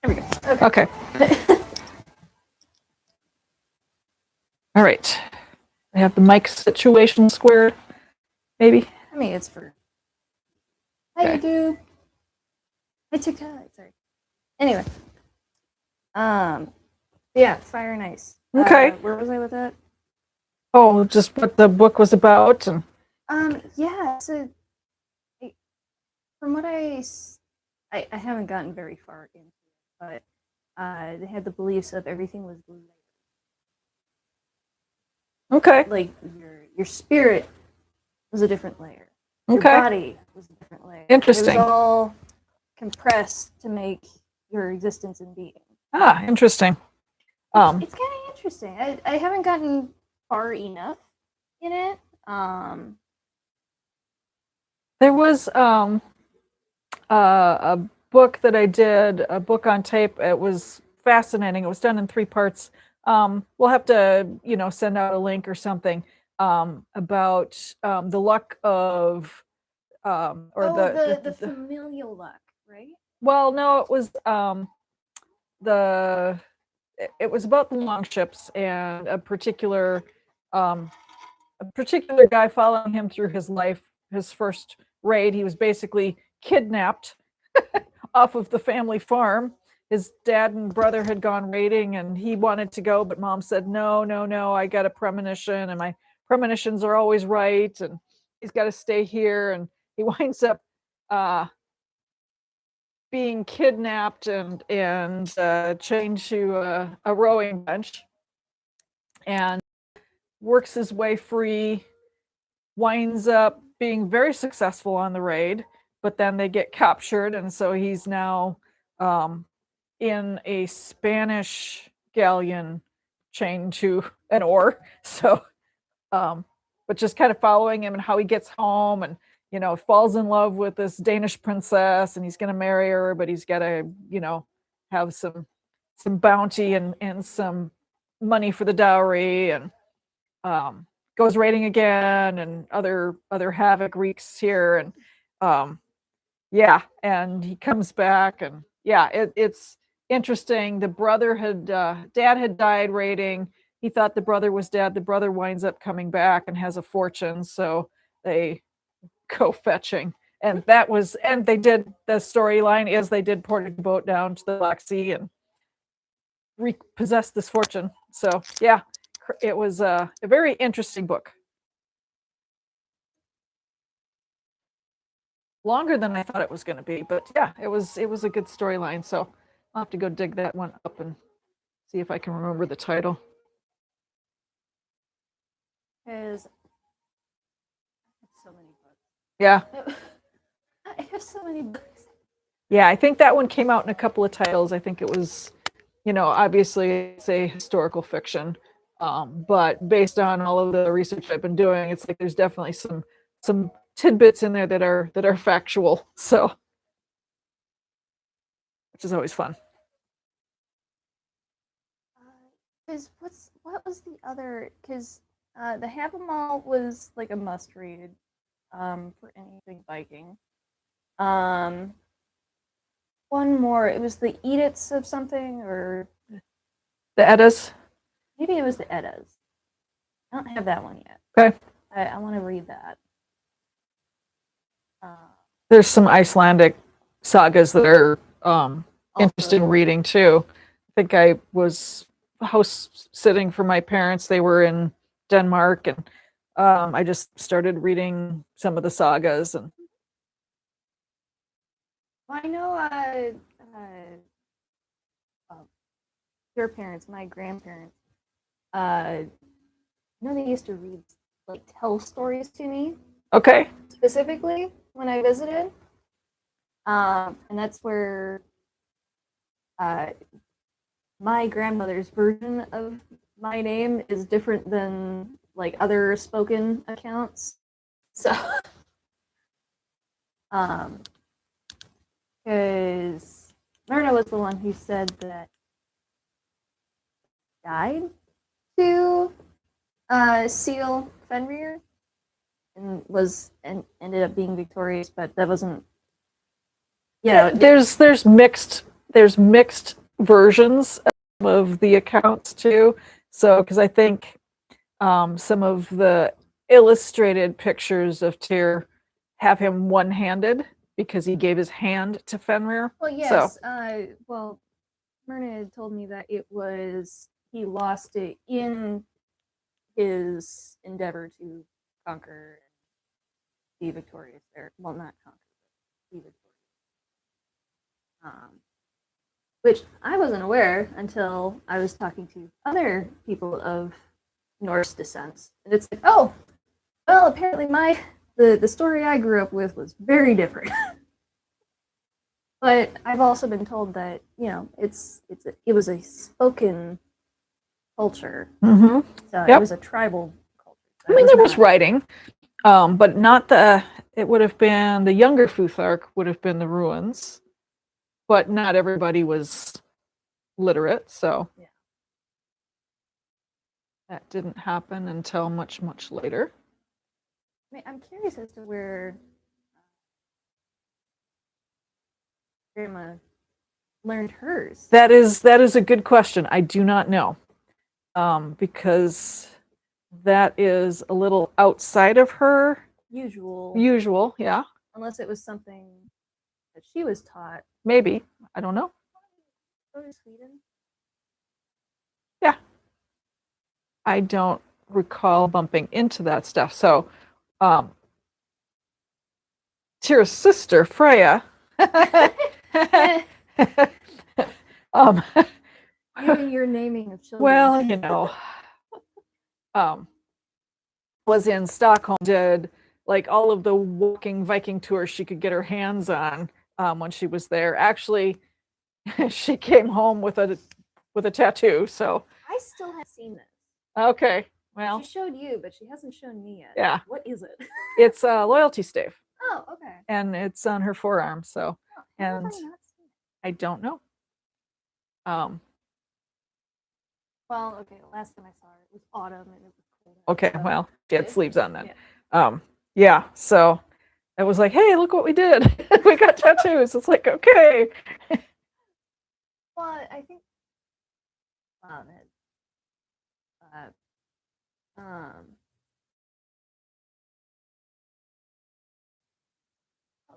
There we go. Okay. All right. I have the mic situation squared, maybe. I mean, it's for how you do. I took that. Sorry. Anyway, yeah, Fire and Ice. Okay. Where was I with that? Oh, just what the book was about, and yeah. So, from what I haven't gotten very far into it, but they had the beliefs of everything was blue. okay. Like your spirit was a different layer. Your Okay. body was a different layer. Interesting. It was all compressed to make your existence and being. Ah, interesting. It's kind of interesting. I haven't gotten far enough in it. There was a book that I did, a book on tape. It was fascinating. It was done in 3 parts. We'll have to, send out a link or something about the luck of the familial luck, right? Well, no, it was it was about the longships and a particular guy following him through his life. His first raid, he was basically kidnapped off of the family farm. His dad and brother had gone raiding and he wanted to go, but mom said, no, I got a premonition and my premonitions are always right. And he's got to stay here. And he winds up being kidnapped and chained to a rowing bench and works his way free, winds up being very successful on the raid, but then they get captured, and so he's now in a Spanish galleon chained to an oar. So, but just kind of following him and how he gets home and, falls in love with this Danish princess and he's going to marry her, but he's got to, have some bounty and some money for the dowry, and goes raiding again, and other havoc wreaks here, and and he comes back, and it's interesting. The brother dad had died raiding. He thought the brother was dead. The brother winds up coming back and has a fortune, so they go fetching. And they did, the storyline is they did port a boat down to the Black Sea and repossessed this fortune. So yeah, it was a very interesting book. Longer than I thought it was going to be, but yeah, it was a good storyline. So I'll have to go dig that one up and see if I can remember the title. Because I have so many books. Yeah. I have so many books. Yeah, I think that one came out in a couple of titles. I think it was, obviously it's a historical fiction, but based on all of the research I've been doing, it's like there's definitely some tidbits in there that are factual. So, which is always fun. Because what was the other? Because The Have 'Em All was like a must read for anything Viking. One more. It was the Edicts of something, or The Eddas. maybe it was the Eddas. I don't have that one yet. Okay. I want to read that. There's some Icelandic sagas that are interested in Also- reading too. I think I was house sitting for my parents. They were in Denmark, and I just started reading some of the sagas. And Well, I know your parents, my grandparents, they used to read, like, tell stories to me okay, specifically when I visited. And that's where my grandmother's version of my name is different than like other spoken accounts. So, because Myrna was the one who said that died to seal Fenrir and ended up being victorious, but that wasn't. there's mixed versions of the accounts too. So because I think some of the illustrated pictures of Tyr have him one-handed because he gave his hand to Fenrir. Well, yes. Myrna had told me that it was he lost it in his endeavor to conquer and be victorious there. Well, not conquer, but be victorious. Which I wasn't aware until I was talking to other people of Norse descent, and it's like, oh, well, apparently the story I grew up with was very different. But I've also been told that it was a spoken culture, Mm-hmm. so Yep. it was a tribal culture. So I mean, it there was not- writing, but not the. It would have been the younger Futhark would have been the ruins, but not everybody was literate, so Yeah. that didn't happen until much later. I mean, I'm curious as to where Grandma learned hers. That is a good question. I do not know, because that is a little outside of her usual. Yeah, Unless it was something that she was taught. maybe. I don't know. Go to Sweden. Yeah, I don't recall bumping into that stuff. So, Tyr's sister Freya. um, You and your naming of children. well, was in Stockholm, did like all of the walking Viking tours she could get her hands on when she was there. Actually, she came home with a tattoo. So I still haven't seen this. okay, well, She showed you, but she hasn't shown me yet. Yeah. What is it? it's a loyalty stave, Oh, okay. and it's on her forearm. So Oh, how have I And- not seen it? I don't know. Well, okay. The last time I saw her, it was autumn and it was cold. Okay, so- well, she had Yeah. sleeves on then. Yeah. Yeah, so it was like, hey, look what we did. We got tattoos. It's like, okay. Well, I think.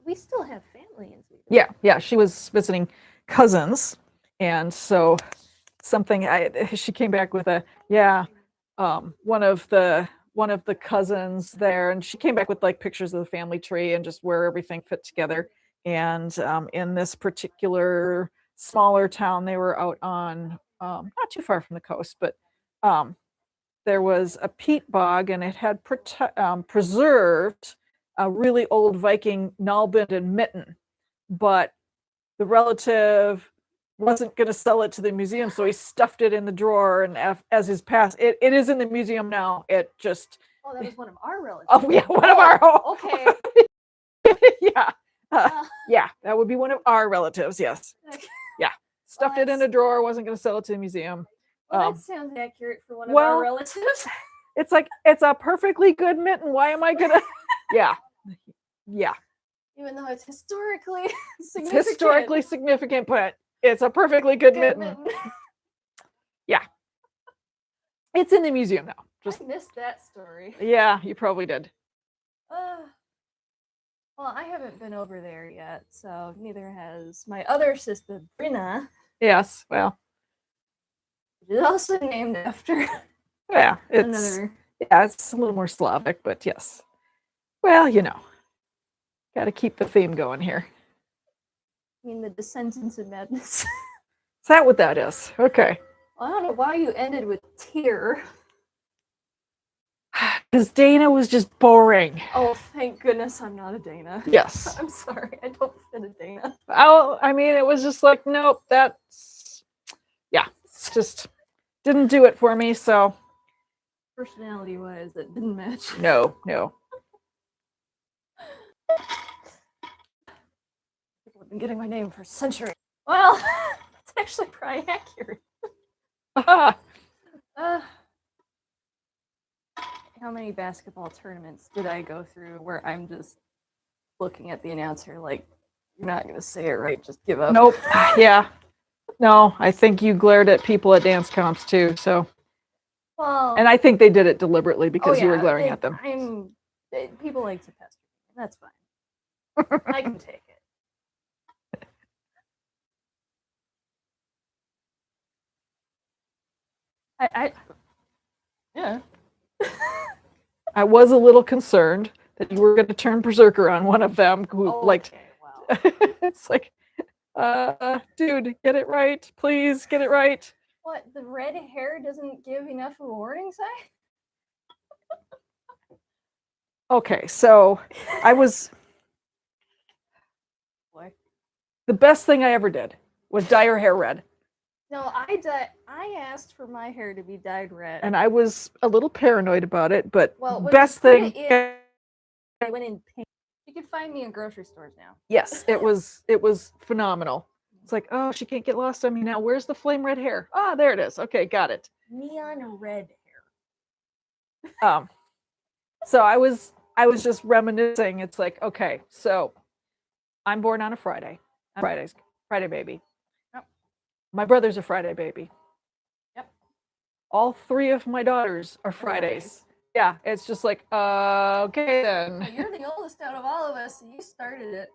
We still have family in Sweden. Yeah, she was visiting cousins, and so she came back with one of the cousins there, and she came back with like pictures of the family tree and just where everything fit together. And in this particular smaller town, they were out on not too far from the coast, but there was a peat bog, and it had preserved a really old Viking nalbind and mitten, but the relative wasn't going to sell it to the museum, so he stuffed it in the drawer. And as his past, it is in the museum now. It just Oh, that was one of our relatives. oh yeah, one of our Okay. yeah yeah, that would be one of our relatives. Yes, Okay. stuffed it in a drawer, wasn't going to sell it to the museum. Well, that sounds accurate for one of well, our relatives. It's like, it's a perfectly good mitten. Why am I gonna? Yeah. Yeah. Even though it's historically It's significant. historically significant, but it's a perfectly good Good mitten. mitten. It's in the museum now. Just I missed that story. yeah, you probably did. Well, I haven't been over there yet, so neither has my other sister, Brina, Yes. Well, which is also named after yeah. It's another. yeah, it's a little more Slavic, but yes. Well, got to keep the theme going here. I mean, the Descendants of Madness. Is that what that is? Okay. Well, I don't know why you ended with tear. Because Dana was just boring. Oh, thank goodness I'm not a Dana. Yes. I'm sorry, I don't fit a Dana. I mean, it was just like, nope, it's just didn't do it for me. So Personality-wise, it didn't match. no. People have been getting my name for centuries. Well, it's actually probably accurate. How many basketball tournaments did I go through where I'm just looking at the announcer like, you're not going to say it right, just give up? Nope. Yeah. No, I think you glared at people at dance comps too. So, Well, and I think they did it deliberately because you were glaring at them. People like to pester me. That's fine. I can take it. Yeah. I was a little concerned that you were going to turn berserker on one of them who liked. Wow. It's like, dude, get it right, please get it right. What, the red hair doesn't give enough of a warning sign? Okay, so I was. Boy. The best thing I ever did was dye her hair red. No, I asked for my hair to be dyed red. And I was a little paranoid about it, but Well, when best you put thing. it I went in pink. You can find me in grocery stores now. Yes, it was phenomenal. It's like, oh, she can't get lost on me now. Where's the flame red hair? Ah, there it is. Okay, got it. Neon red hair. So I was just reminiscing. It's like, okay, so I'm born on a Friday. Friday baby. Yep. My brother's a Friday baby. Yep. All three of my daughters are Fridays. Yeah, it's just like, okay then. Well, you're the oldest out of all of us, so you started it.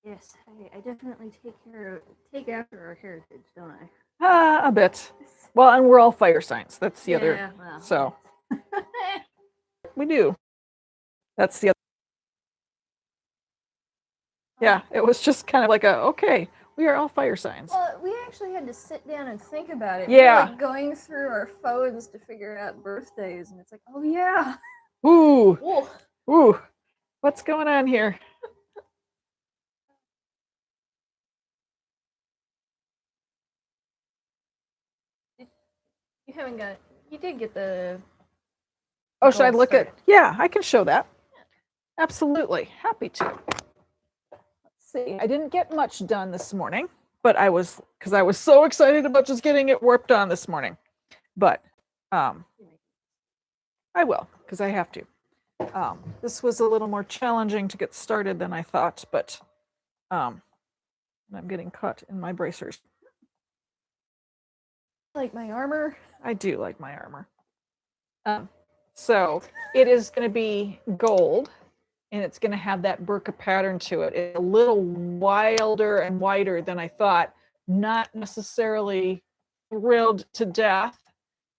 Yes, I definitely take after our heritage, don't I? A bit. Well, and we're all fire signs. That's the other. Well. So we do. That's the other. Yeah, it was just kind of like okay, we are all fire signs. Well, we actually had to sit down and think about it. Yeah. We were, like, going through our phones to figure out birthdays, and it's like, oh yeah. Ooh. Whoa. Ooh. What's going on here? You did get the. Oh, should I gold look started. at? Yeah, I can show that. Absolutely. Happy to. Let's see. I didn't get much done this morning, but because I was so excited about just getting it warped on this morning. But I will, because I have to. This was a little more challenging to get started than I thought, but I'm getting caught in my bracers. Like my armor. I do like my armor. So it is going to be gold, and it's going to have that burqa pattern to it. It's a little wilder and wider than I thought. Not necessarily thrilled to death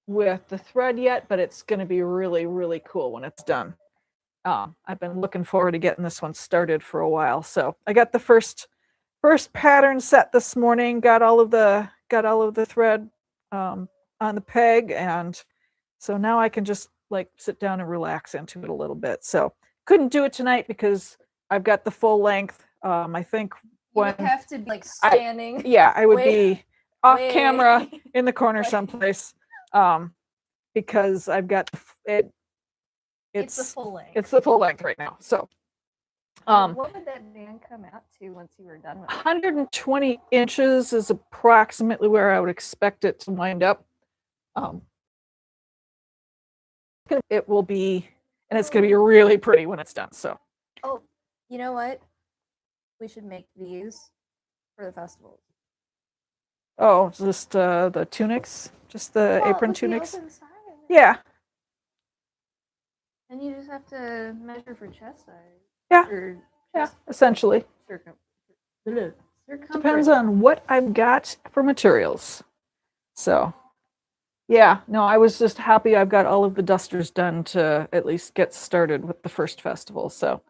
with the thread yet, but it's going to be really, really cool when it's done. I've been looking forward to getting this one started for a while. So I got the first pattern set this morning. Got all of the thread on the peg, and so now I can just like sit down and relax into it a little bit. So couldn't do it tonight because I've got the full length. I think when you would have to be like standing. I would way, be off way camera in the corner way. someplace because I've got it. It's the full length. It's the full length right now. So What would that band come out to once you were done with it? 120 inches is approximately where I would expect it to wind up. It will be, and it's going to be really pretty when it's done. So, Oh, you know what? We should make these for the festival. oh, just the tunics, just the apron with the tunics. open side of it. Yeah, And you just have to measure for chest size. Yeah. Or yeah, essentially. circumference. Depends on what I've got for materials. So, yeah, no, I was just happy I've got all of the dusters done to at least get started with the first festival. So,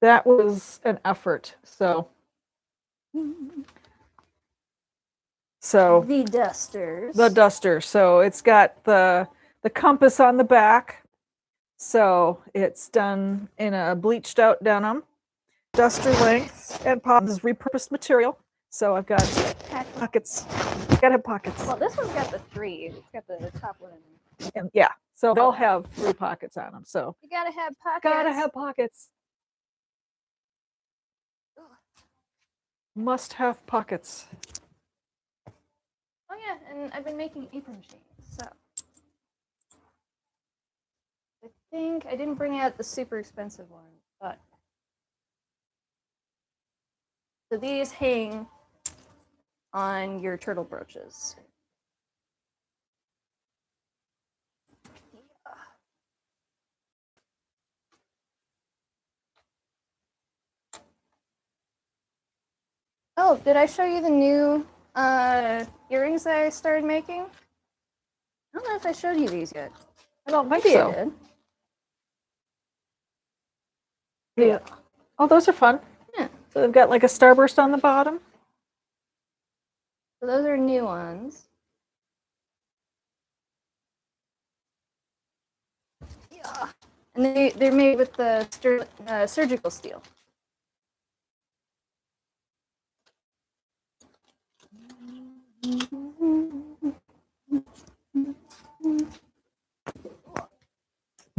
that was an effort. So, The dusters. the duster. So it's got the compass on the back. So it's done in a bleached out denim, duster length, and is repurposed material. So I've got pockets. Gotta have pockets. Well, this one's got the 3. It's got the top one. And yeah, so they'll have 3 pockets on them. So You gotta have pockets. gotta have pockets. Must have pockets. Oh yeah, and I've been making apron chains, so I think I didn't bring out the super expensive one, but so these hang on your turtle brooches. Oh, did I show you the new earrings that I started making? I don't know if I showed you these yet. I don't think Maybe I so. did. Yeah. Oh, those are fun. Yeah. So they've got like a starburst on the bottom. So those are new ones. Yeah. And they're made with the surgical steel.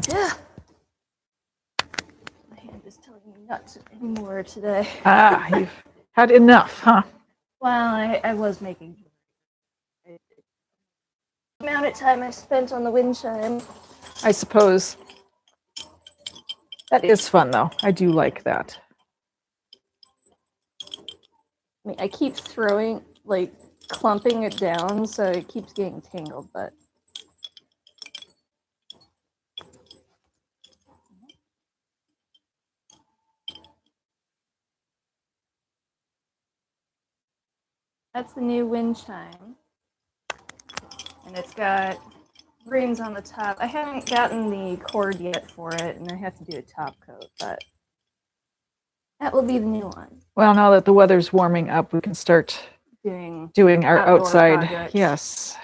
Yeah. My hand is telling me not to anymore today. Ah, you've had enough, huh? Well, I was making jewelry. The amount of time I spent on the wind chime. I suppose. That is fun, though. I do like that. I mean, I keep throwing, like, clumping it down, so it keeps getting tangled, but. That's the new wind chime. And it's got rings on the top. I haven't gotten the cord yet for it, and I have to do a top coat, but that will be the new one. Well, now that the weather's warming up, we can start doing our outdoor outside. projects. Yes.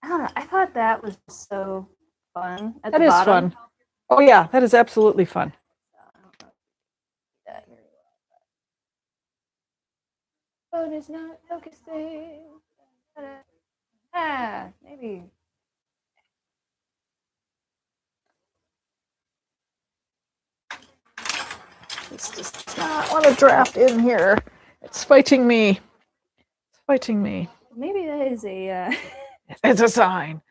I don't know. I thought that was so fun. At That the is bottom. fun. Oh, yeah, that is absolutely fun. I don't know that very well. Phone is not focusing. Ah, maybe. This does not want to draft in here. It's fighting me. It's fighting me. Maybe that is a. It's a sign.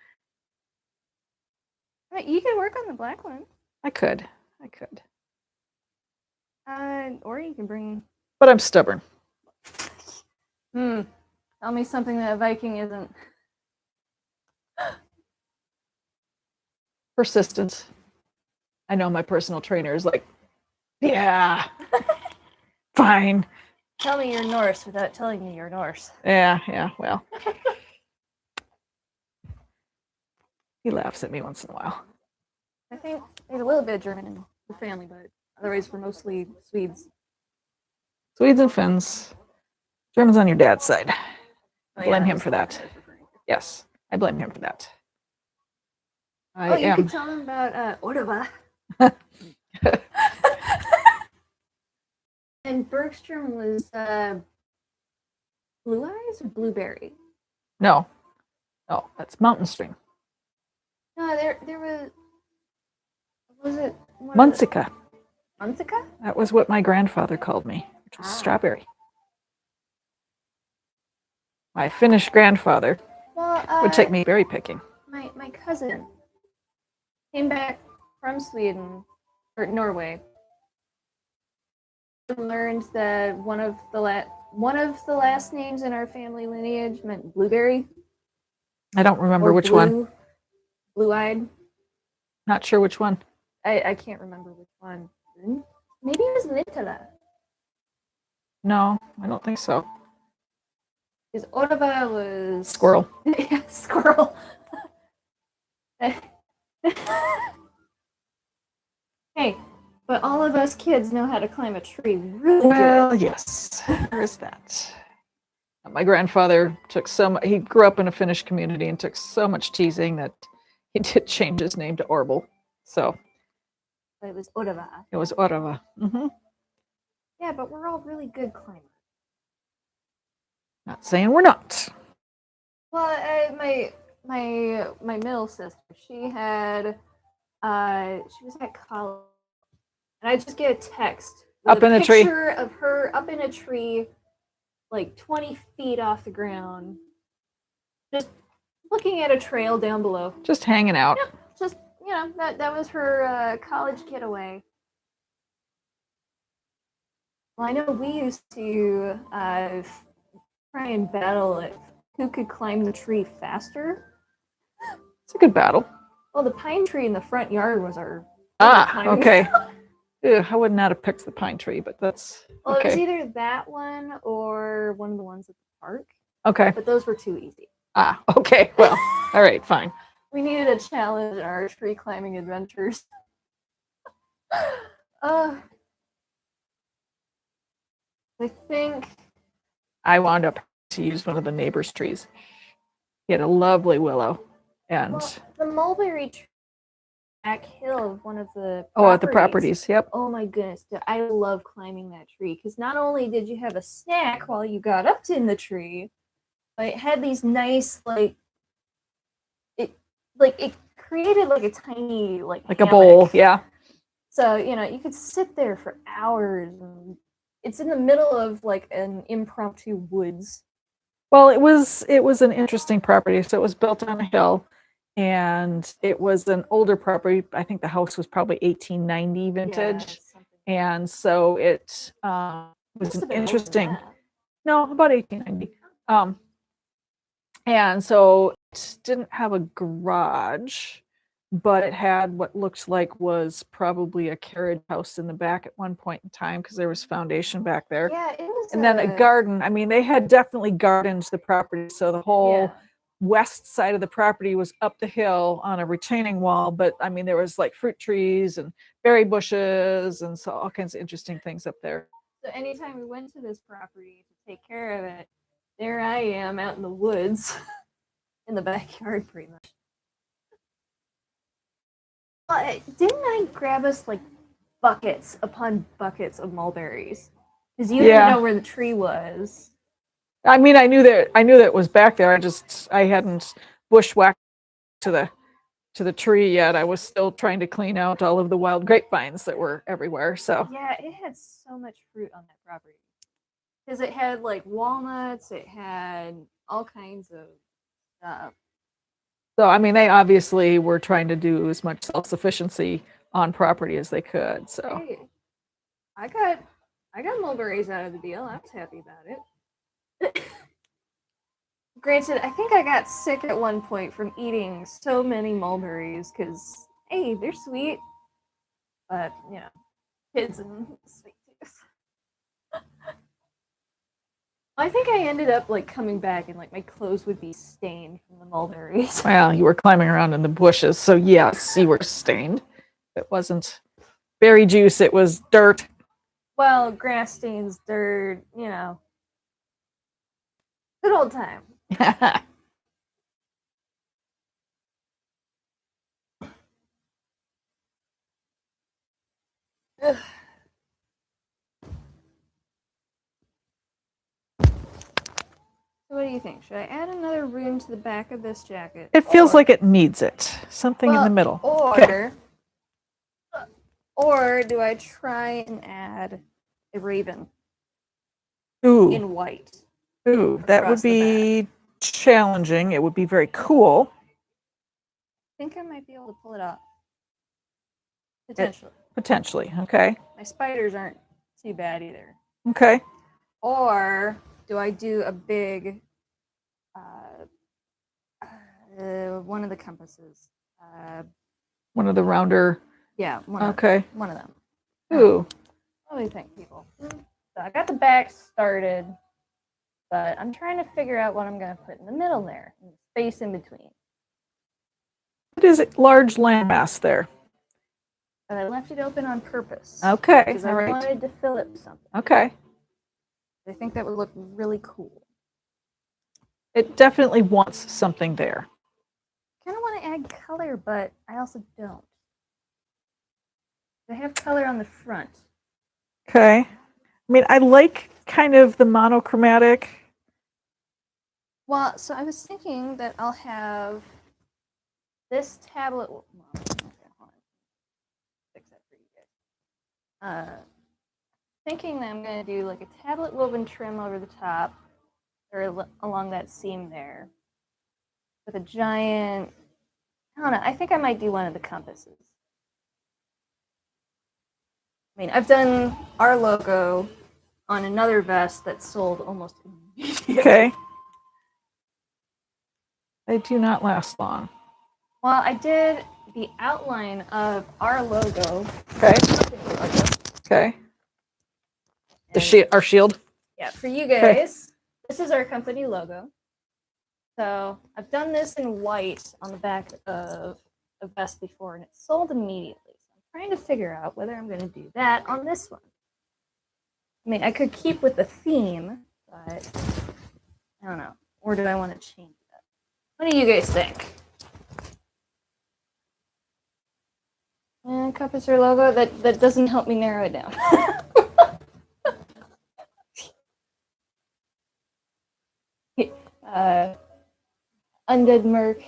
I mean, you could work on the black one. I could. Or you can bring. But I'm stubborn. Tell me something that a Viking isn't. Persistence. I know my personal trainer is like, yeah, fine. Tell me you're Norse without telling me you're Norse. Yeah, well. He laughs at me once in a while. I think there's a little bit of German in the family, but otherwise we're mostly Swedes. Swedes and Finns. German's on your dad's side. Oh, Blame yeah, him for that. Yes, I blame him for that. I you am. could tell them about Ordova. And Bergstrom was Blue Eyes or Blueberry? No, that's Mountain Stream. No, there was it Munsica. Munsica? That was what my grandfather called me, which was strawberry. My Finnish grandfather Well, would take me berry picking. my cousin came back from Sweden or Norway. Learned that one of the last names in our family lineage meant blueberry. I don't remember or which one. Blue-eyed. Not sure which one. I can't remember which one. Maybe it was Nittala. No, I don't think so. Because Orava was Squirrel. Yeah, squirrel. Hey, but all of us kids know how to climb a tree really Well, good. yes, there is that. My grandfather he grew up in a Finnish community and took so much teasing that he did change his name to Orville. So But it was Orava. it was Orava. Mm-hmm. Yeah, but we're all really good climbers. Not saying we're not. Well, my middle sister, she was at college, and I just get a text with Up in a tree. picture of her up in a tree, like 20 feet off the ground, just looking at a trail down below. Just hanging out. Yep, just that was her college getaway. Well, I know we used to try and battle it. Who could climb the tree faster? It's a good battle. Well, the pine tree in the front yard was our climbing. Okay. Ew, I would not have picked the pine tree, but that's Well, it was okay. either that one or one of the ones at the park, Okay. but those were too easy. Okay. Well, all right, fine. We needed a challenge in our tree climbing adventures. I think I wound up to use one of the neighbor's trees. He had a lovely willow, and the mulberry tree back hill of one of the at the properties. Yep. Oh my goodness, I love climbing that tree because not only did you have a snack while you got up in the tree, but it had these nice it created like a tiny like a hammock. bowl. Yeah. So you could sit there for hours. And it's in the middle of like an impromptu woods. Well, it was an interesting property. So it was built on a hill, and it was an older property. I think the house was probably 1890 vintage, and so it was an interesting. No, about 1890. And so it didn't have a garage, but it had what looked like was probably a carriage house in the back at one point in time because there was foundation back there. Yeah, it was. And then a garden. I mean, they had definitely gardened the property. So the whole west side of the property was up the hill on a retaining wall. But I mean, there was like fruit trees and berry bushes and so all kinds of interesting things up there. So anytime we went to this property to take care of it, there I am out in the woods in the backyard pretty much. Didn't I grab us like buckets upon buckets of mulberries? Because you didn't know where the tree was. I mean, I knew that it was back there. I hadn't bushwhacked to the tree yet. I was still trying to clean out all of the wild grapevines that were everywhere. So yeah, it had so much fruit on that property because it had like walnuts. It had all kinds of stuff. So I mean, they obviously were trying to do as much self-sufficiency on property as they could. So hey, I got mulberries out of the deal. I was happy about it. Granted, I think I got sick at one point from eating so many mulberries because, hey, they're sweet. But, kids and sweet tooth. I think I ended up, coming back and, my clothes would be stained from the mulberries. Well, you were climbing around in the bushes, so yes, you were stained. It wasn't berry juice, it was dirt. Well, grass stains, dirt, good old time. What do you think? Should I add another rune to the back of this jacket? It feels like it needs it. Something in the middle. Or Okay. Or do I try and add a raven Ooh, in white? ooh, that would across the be challenging. It would be very cool. I think I might be able to pull it off. Potentially. Potentially. Okay. My spiders aren't too bad either. Okay. Or do I do a big one of the compasses? One of the rounder. Yeah, one of them. Ooh. What do you think, people? So I got the back started, but I'm trying to figure out what I'm going to put in the middle there, in the space in between. What is it? Large landmass there. But I left it open on purpose. Okay. Because All I right. wanted to fill it with something. Okay. I think that would look really cool. It definitely wants something there. I kind of want to add color, but I also don't. I have color on the front. Okay. I mean, I like kind of the monochromatic. Well, so I was thinking that I'll have this tablet. Well, okay, hold on. Fix that for you guys. Thinking that I'm going to do like a tablet woven trim over the top, or along that seam there, with a giant. I don't know. I think I might do one of the compasses. I mean, I've done our logo on another vest that sold almost immediately. Okay. They do not last long. Well, I did the outline of our logo. Okay. Okay. Our shield. Yeah, for you guys, this is our company logo. So I've done this in white on the back of a vest before, and it sold immediately. So I'm trying to figure out whether I'm going to do that on this one. I mean, I could keep with the theme, but I don't know. Or do I want to change it up? What do you guys think? Compass or logo? That doesn't help me narrow it down. Undead Merc.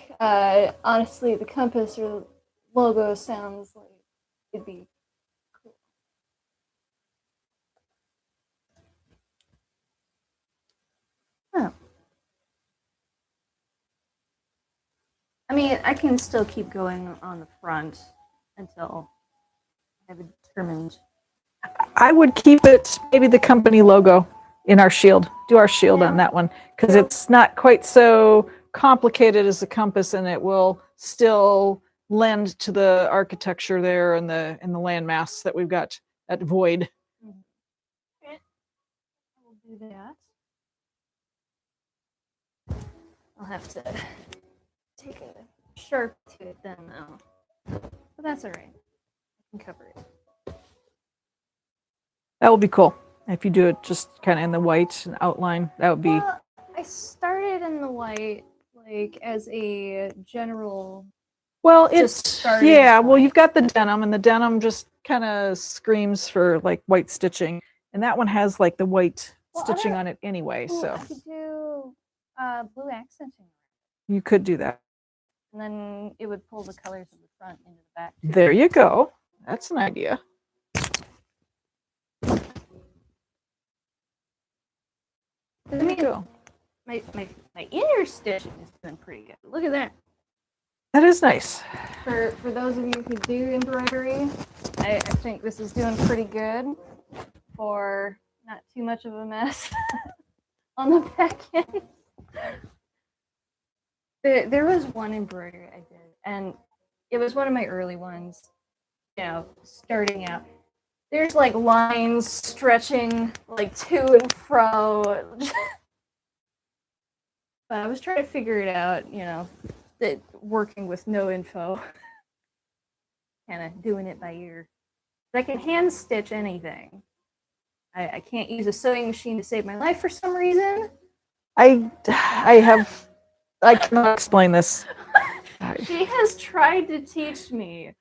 Honestly, the compass or logo sounds like it'd be cool. Oh. I mean, I can still keep going on the front until I have a determined. I would keep it maybe the company logo in our shield. Do our shield on that one because it's not quite so complicated as the compass, and it will still lend to the architecture there and the landmass that we've got at Void. Okay. I will do that. I'll have to take a sharp to it then, though. But that's all right. I can cover it. That would be cool if you do it just kind of in the white and outline. That would be. Well, I started in the white, like as a general. Well, it's yeah. Well, you've got the denim, and the denim just kind of screams for like white stitching, and that one has like the white stitching on it anyway. So I could do blue accenting. You could do that. And then it would pull the colors of the front into the back. Too. There you go. That's an idea. There you go. My inner stitching is doing pretty good. Look at that. That is nice. For those of you who do embroidery, I think this is doing pretty good for not too much of a mess on the back end. There was one embroidery I did, and it was one of my early ones, you know, starting out. There's like lines stretching like to and fro. But I was trying to figure it out, you know, that working with no info, kind of doing it by ear. But I can hand stitch anything. I can't use a sewing machine to save my life for some reason. I cannot explain this. She has tried to teach me.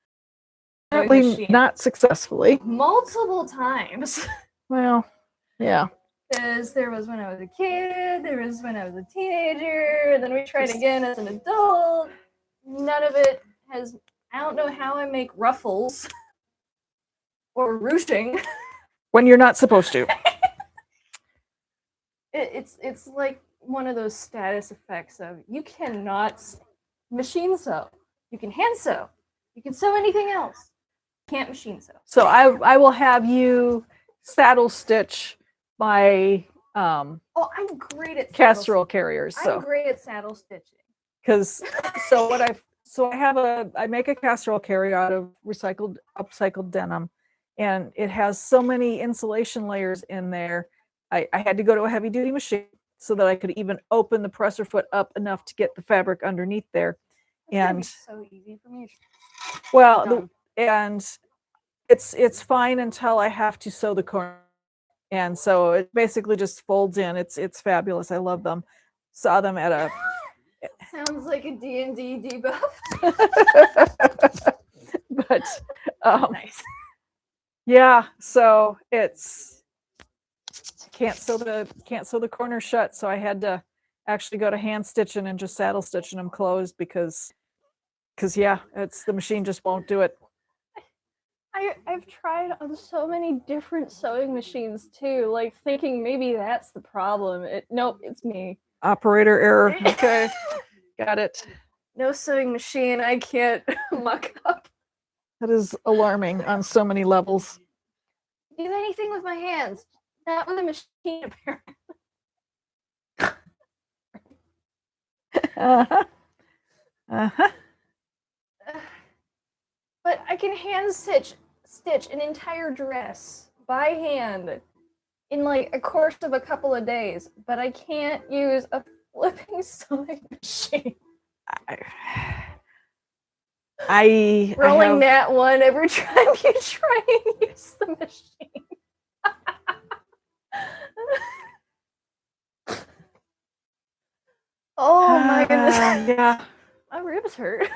Apparently not successfully. Multiple times. Well, yeah. Because there was when I was a kid, there was when I was a teenager, and then we tried again as an adult. None of it has, I don't know how I make ruffles. or ruching. when you're not supposed to. It's like one of those status effects of you cannot machine sew. You can hand sew. You can sew anything else. Can't machine sew. So I will have you saddle stitch my Oh, I'm great at casserole carriers. I'm So great at saddle stitching. because I make a casserole carrier out of upcycled denim, and it has so many insulation layers in there. I had to go to a heavy duty machine so that I could even open the presser foot up enough to get the fabric underneath there. That's gonna be And so easy for me. well, Dumb. and it's fine until I have to sew the corner. And so it basically just folds in. It's fabulous. I love them. Saw them at a Sounds like a D&D debuff. but Nice. yeah, so it's can't sew the corner shut, so I had to actually go to hand stitching and just saddle stitching them closed because yeah, it's the machine just won't do it. I've tried on so many different sewing machines too, like thinking maybe that's the problem. Nope, it's me. Operator error. Okay, got it. No sewing machine I can't muck up. That is alarming on so many levels. Do anything with my hands, not with a machine apparently. Uh-huh. Uh-huh. But I can hand stitch an entire dress by hand in like a course of a couple of days, but I can't use a flipping sewing machine. have, Rolling that one every time you try and use the machine. Oh my goodness. Yeah. My ribs hurt.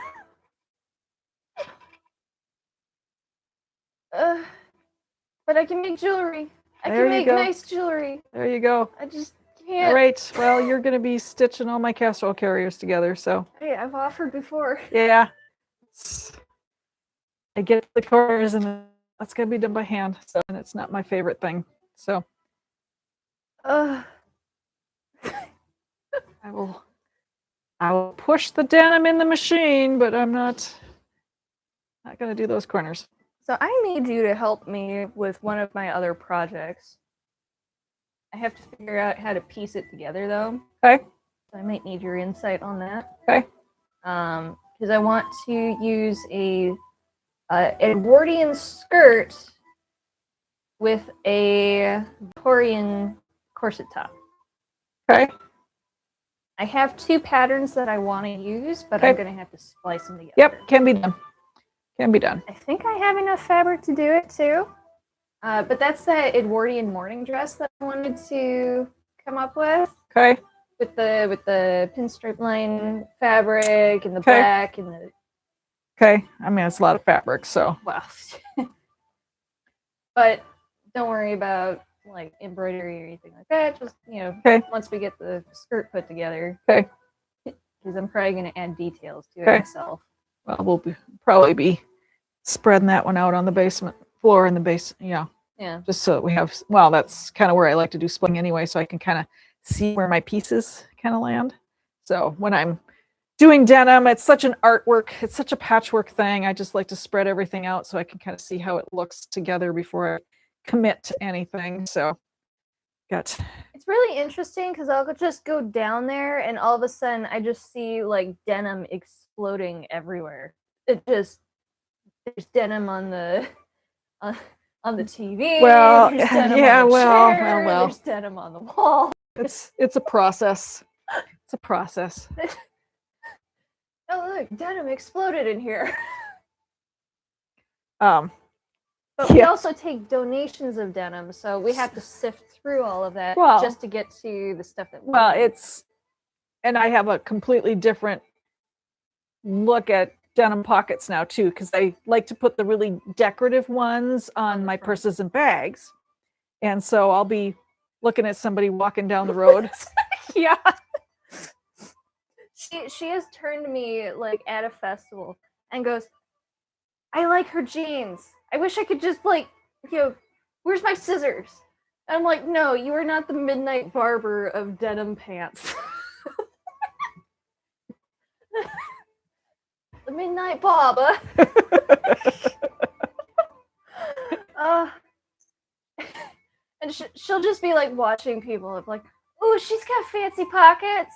But I can make jewelry. I There can you make go. nice jewelry. There you go. I just All can't. right. Well, you're going to be stitching all my casserole carriers together. So, Hey, I've offered before. yeah. I get the corners and that's going to be done by hand. So, and it's not my favorite thing. So, Ugh. I will push the denim in the machine, but I'm not going to do those corners. So I need you to help me with one of my other projects. I have to figure out how to piece it together, though. Okay. So I might need your insight on that. Okay. Because I want to use a Edwardian skirt with a Victorian corset top. Okay. I have two patterns that I want to use, but Okay. I'm going to have to splice them together. Yep. Can be done. Can be done. I think I have enough fabric to do it too. But that's that Edwardian morning dress that I wanted to come up with. Okay. With the pinstripe line fabric and the Okay. black and the Okay. I mean, it's a lot of fabric, so. wow. But don't worry about like embroidery or anything like that. Just Okay. once we get the skirt put together. Okay. Because I'm probably going to add details to Okay. it myself. Well, we'll probably be spreading that one out on the basement floor in the base. Yeah. Yeah. Just so that we have, well, that's kind of where I like to do spling anyway, so I can kind of see where my pieces kind of land. So when I'm doing denim, it's such an artwork, it's such a patchwork thing. I just like to spread everything out so I can kind of see how it looks together before I commit to anything. So got It's really interesting because I'll just go down there and all of a sudden I just see like denim exploding everywhere. There's denim on the on the TV. Well, there's denim yeah, on the well, chair, well. There's denim on the wall. it's a process. It's a process. Oh look, denim exploded in here. Um, But we Yeah. also take donations of denim, so we have to sift through all of that Well- just to get to the stuff that. well, and I have a completely different look at denim pockets now too, because I like to put the really decorative ones on the my front. purses and bags. And so I'll be looking at somebody walking down the road. Yeah. She has turned to me like at a festival and goes, "I like her jeans. I wish I could just like Yo, where's my scissors? And I'm like, no, you are not the midnight barber of denim pants. The midnight barber. And she'll just be like watching people of like, oh, she's got fancy pockets.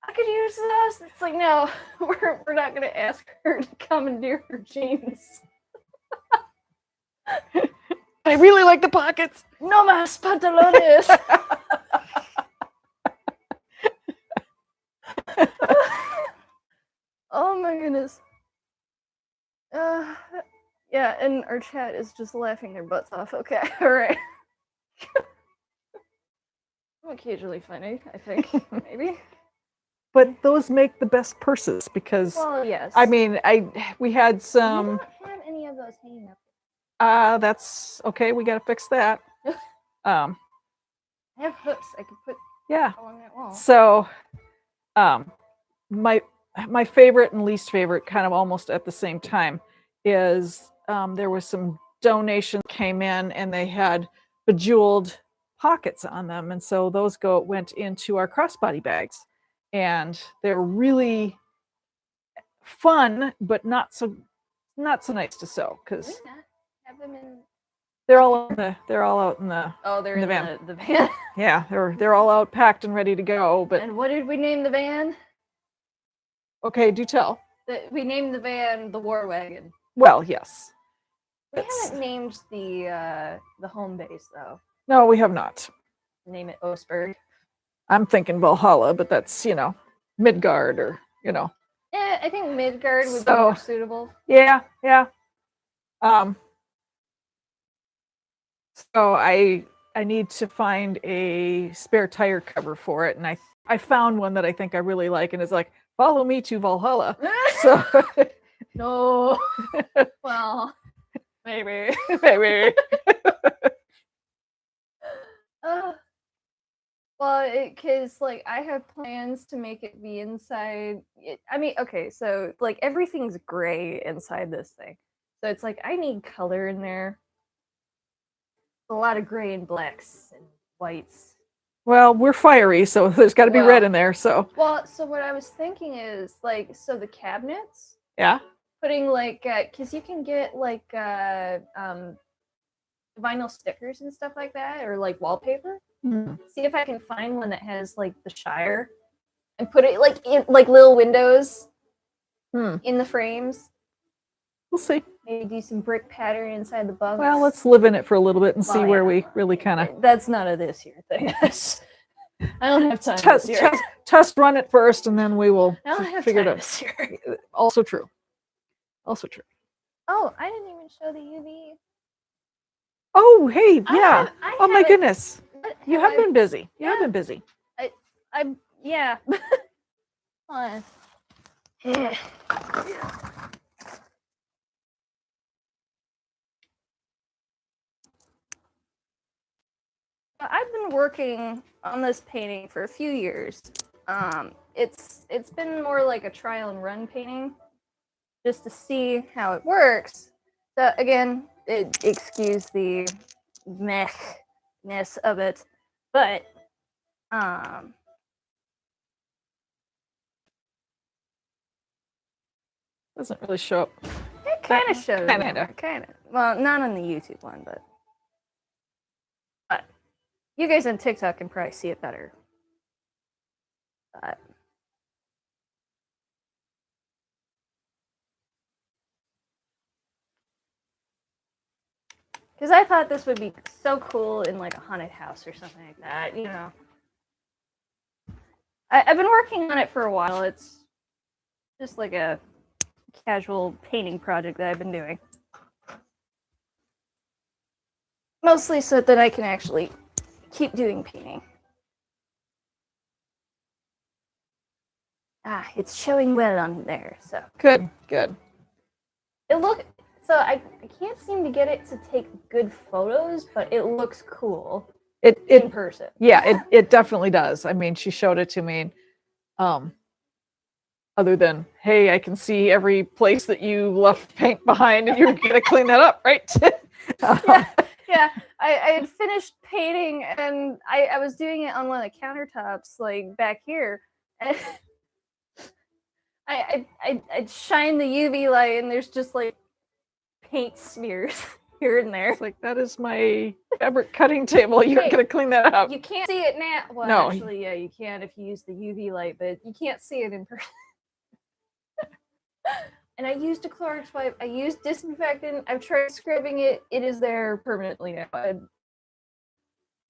I could use those. It's like, no, we're not gonna ask her to commandeer her jeans. I really like the pockets. No más pantalones. Oh my goodness. Yeah, and our chat is just laughing their butts off. Okay, alright. I'm occasionally funny, I think. Maybe. But those make the best purses because Well, yes. I mean, we had we some. don't have any of those hanging up. That's okay. We got to fix that. I have hooks I could put Yeah. along that wall. So, my favorite and least favorite, kind of almost at the same time, is there was some donations came in and they had bejeweled pockets on them, and so those went into our crossbody bags, and they're really fun, but not so nice to sew Can because we not have them in? they're all out in the Oh, they're in in the van. the van. yeah they're all out packed and ready to go. But And what did we name the van? okay, do tell. We named the van the War Wagon. Well, yes. We It's- haven't named the home base though. No, we have not. Name it Oseberg. I'm thinking Valhalla, but that's Midgard or I think Midgard would be So- more suitable. yeah. So I need to find a spare tire cover for it, and I found one that I think I really like, and it's like, follow me to Valhalla. So No. Well, maybe. maybe. Well, because like I have plans to make it be inside. I mean, okay, so like everything's gray inside this thing, so it's like I need color in there. A lot of gray and blacks and whites. Well, we're fiery, so there's got to be red Well- in there. So Well, so what I was thinking is like, so the cabinets, yeah. putting like, because you can get like vinyl stickers and stuff like that, or like wallpaper. Hmm. See if I can find one that has like the Shire, and put it like in like little windows in the frames. We'll see. Maybe do some brick pattern inside the bunks. Well, let's live in it for a little bit and see Well, where yeah. we really kind of That's not a this year thing. I don't have time test, this year. test run it first, and then we will I don't have figure it time out. this year. Also true. Also true. Oh, I didn't even show the UV. Oh, hey, yeah. I Oh my haven't- goodness. what You have I- been busy. You have Yeah. been busy. I'm yeah. Hold on. I've been working on this painting for a few years. It's been more like a trial and run painting, just to see how it works. So again, excuse the meh-ness of it, but Doesn't really show up. it kind of shows. Kinda. Kind of. Well, not on the YouTube one, but you guys on TikTok can probably see it better. But because I thought this would be so cool in like a haunted house or something like that, you know. I've been working on it for a while. It's just like a casual painting project that I've been doing. Mostly so that I can actually keep doing painting. Ah, it's showing well on there, so. Good, good. So I can't seem to get it to take good photos, but it looks cool It in person. yeah, it definitely does. I mean, she showed it to me. Other than, hey, I can see every place that you left paint behind, and you're gonna clean that up, right? Yeah, I had finished painting and I was doing it on one of the countertops, like back here. And I'd shine the UV light and there's just like paint smears here and there. It's like, that is my fabric cutting table. You're Hey, gonna clean that up. You can't see it now. Well, No. actually, yeah, you can if you use the UV light, but you can't see it in person. And I used a Clorox wipe. I used disinfectant. I've tried scrubbing it. It is there permanently now.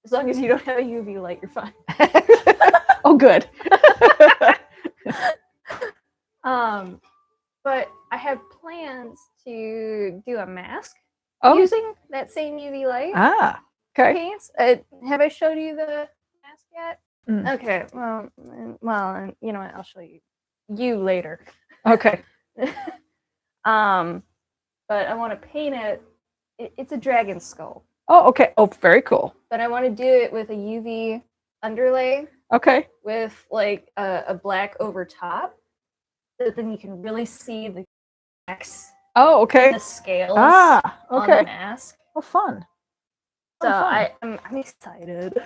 As long as you don't have a UV light, you're fine. Oh, good. But I have plans to do a mask Oh, using that same UV light okay. paints. Have I showed you the mask yet? Mm. Okay. Well, you know what? I'll show you later. Okay. But I want to paint it. It's a dragon skull, Oh, okay. Oh, very cool. but I want to do it with a UV underlay Okay. with like a black over top, so that then you can really see the cracks, Oh, okay. the scales Ah, on the okay. mask. Oh, fun. So fun. I'm excited.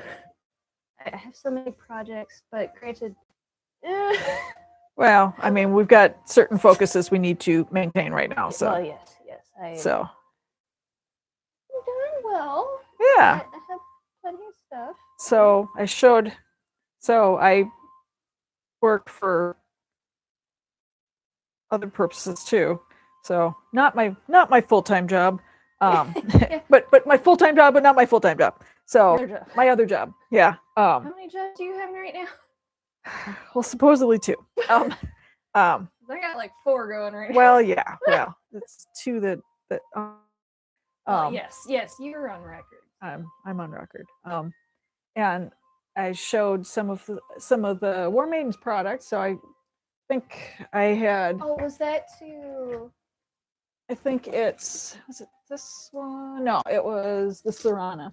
I have so many projects, but granted, Well, I mean, we've got certain focuses we need to maintain right now. So, well, yes, I'm so doing well. yeah. I have plenty of stuff. So I worked for other purposes too. So not my full-time job. But my full-time job, but not my full-time job. So Your job. my other job. Yeah. How many jobs do you have right now? Well, supposedly 2. I got like 4 going right now. Well, yeah. Well, it's 2 that yes, you're on record. I'm on record. And I showed some of the War Maidens products. So I think I had. Oh, was that to? I think was it this one? No, it was the Serana.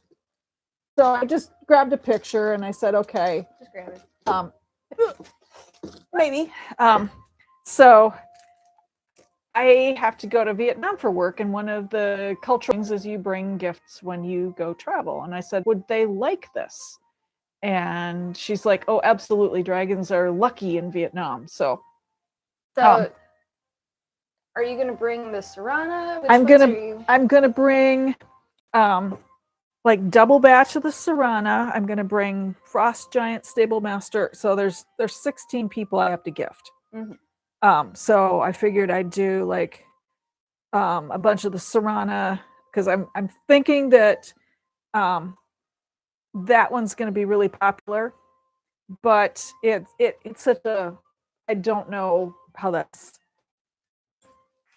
So I just grabbed a picture and I said, okay, Just grab it. maybe. So I have to go to Vietnam for work, and one of the cultural things is you bring gifts when you go travel. And I said, would they like this? And she's like, oh, absolutely. Dragons are lucky in Vietnam. So So, are you gonna bring the Serana? I'm gonna bring like double batch of the Serana. I'm gonna bring Frost Giant Stable Master. So there's 16 people I have to gift. Mhm. So I figured I'd do like a bunch of the Serana, because I'm thinking that that one's gonna be really popular, but it's such a, I don't know how that's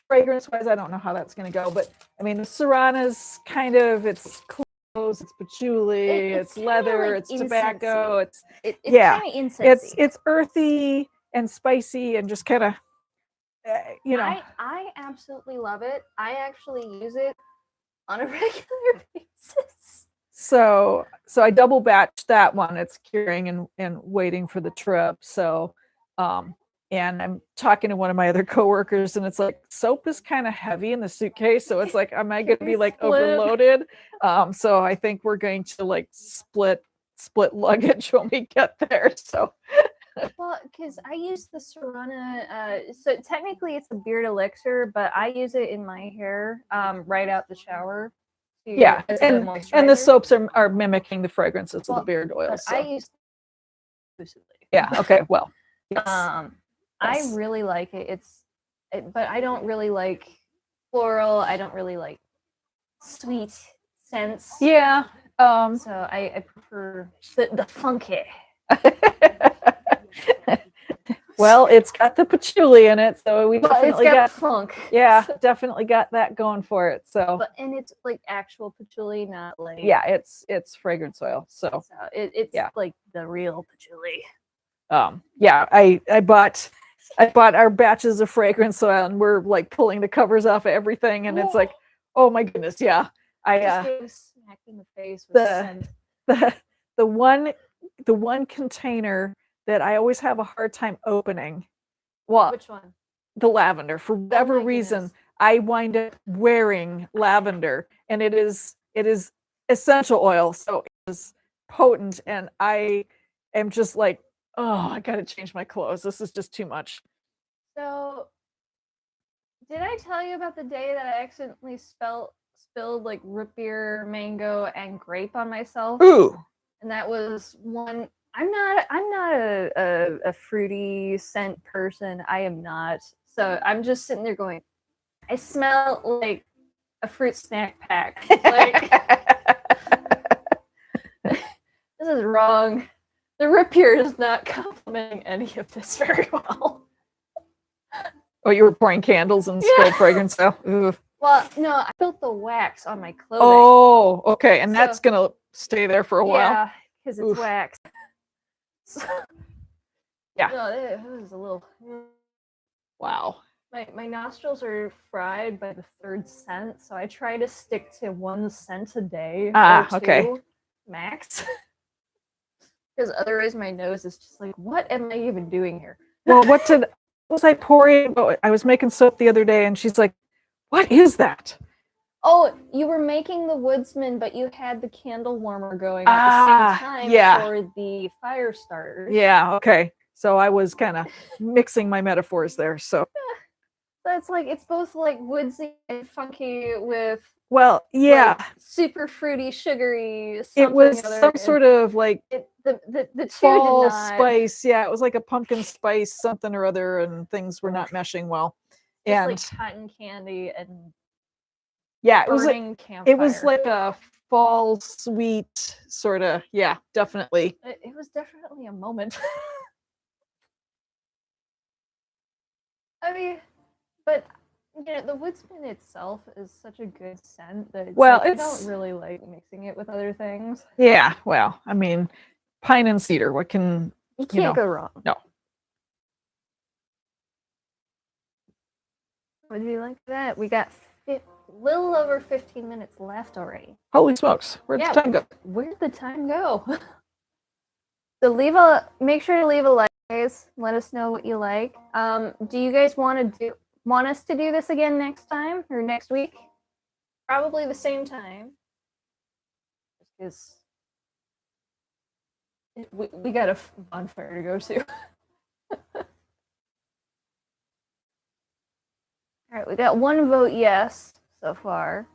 fragrance wise. I don't know how that's going to go, but I mean, the Serana's kind of, it's clothes, it's patchouli, it's leather, like it's tobacco, it's yeah, kind of incensey. it's earthy and spicy and just kind of, you know. I absolutely love it. I actually use it on a regular basis. So I double batched that one. It's curing and waiting for the trip. So, and I'm talking to one of my other coworkers, and it's like, soap is kind of heavy in the suitcase. So it's like, am I going to be like overloaded? So I think we're going to like split luggage when we get there. So. Well, because I use the Serana, so technically it's a beard elixir, but I use it in my hair right out the shower. Yeah, and the soaps are mimicking the fragrances of the beard oil. But So. I use exclusively. Yeah. Okay. Well. Yes. I really like it. But I don't really like floral. I don't really like sweet scents. Yeah. So I prefer the funky. Well, it's got the patchouli in it, so we definitely got funk. Yeah, definitely got that going for it. So, and it's like actual patchouli, not like it's fragrance oil. So it's like the real patchouli. Yeah, I bought our batches of fragrance oil, and we're like pulling the covers off of everything, and it's like, oh my goodness, yeah. I smacked in the face with the one container that I always have a hard time opening. Well, which one? The lavender. For whatever reason, goodness. I wind up wearing lavender, and it is essential oil, so it is potent, and I am just like, oh, I gotta change my clothes. This is just too much. So, did I tell you about the day that I accidentally spilled like root beer, mango, and grape on myself? Ooh. And that was one. I'm not a fruity scent person. I am not. So I'm just sitting there going, I smell like a fruit snack pack. Like this is wrong. The root beer is not complimenting any of this very well. Oh, you were pouring candles and spilled fragrance out. Ooh. Well, no, I spilled the wax on my clothing. Oh, okay, and So- that's gonna stay there for a while. Yeah, because it's Oof. wax. Yeah. No, it was a little. Wow. My nostrils are fried by the third scent, so I try to stick to 1 scent a day. Ah, or okay. 2 max. Because otherwise, my nose is just like, what am I even doing here? Well, what was I pouring? Oh, I was making soap the other day, and she's like, "What is that?" Oh, you were making the woodsman, but you had the candle warmer going at Ah, the same time yeah. for the fire starters. Yeah. Okay. So I was kind of mixing my metaphors there. So, That's like it's both like woodsy and funky with well, yeah, like, super fruity, sugary. it was something other, some and sort of like the two fall did not. spice. Yeah, it was like a pumpkin spice, something or other, and things were not meshing well. Just And like cotton candy and yeah, it was like burning campfire. it was like a fall sweet sort of. Yeah, definitely. It was definitely a moment. I mean, but you know, the woodsman itself is such a good scent that it's Well, like, I it's- don't really like mixing it with other things. Yeah. Well, I mean, pine and cedar. What can You can't know, go wrong. no. Would you like that? We got little over 15 minutes left already. Holy smokes! Where'd Yeah. the time go? Where'd the time go? So make sure to leave a like, guys. Let us know what you like. Do you guys want us to do this again next time or next week? Probably the same time. Because we got a bonfire to go to. All right, we got 1 vote yes so far.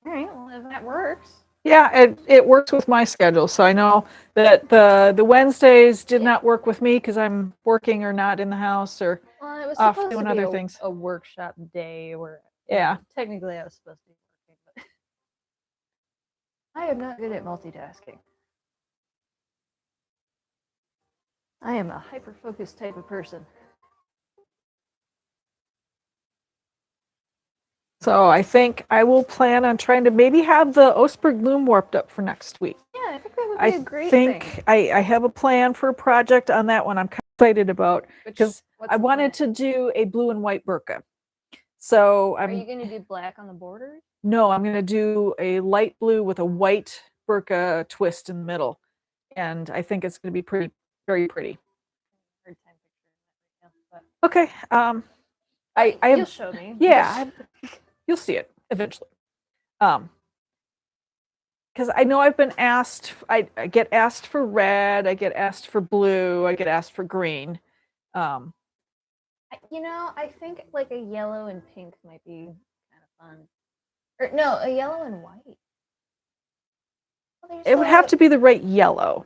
All right, well, if that works. Yeah, it works with my schedule. So I know that the Wednesdays did not work with me because I'm working or not in the house or Well, it was off supposed doing to be other things. a workshop day where Yeah. technically I was supposed to be working, but I am not good at multitasking. I am a hyper-focused type of person. So I think I will plan on trying to maybe have the Oseberg loom warped up for next week. Yeah, I think that would be I a great think thing. I have a plan for a project on that one. I'm kind of excited about because What's I the wanted plan? to do a blue and white burqa. So Are you going to do black on the borders? No, I'm going to do a light blue with a white burqa twist in the middle, and I think it's going to be very pretty. Hard time picturing that right now, but Okay. I you'll have, show me. yeah, you'll see it eventually. Because I know I've been asked. I get asked for red. I get asked for blue. I get asked for green. You know, I think like a yellow and pink might be kind of fun. Or no, a yellow and white. Well, It would have to be the right yellow.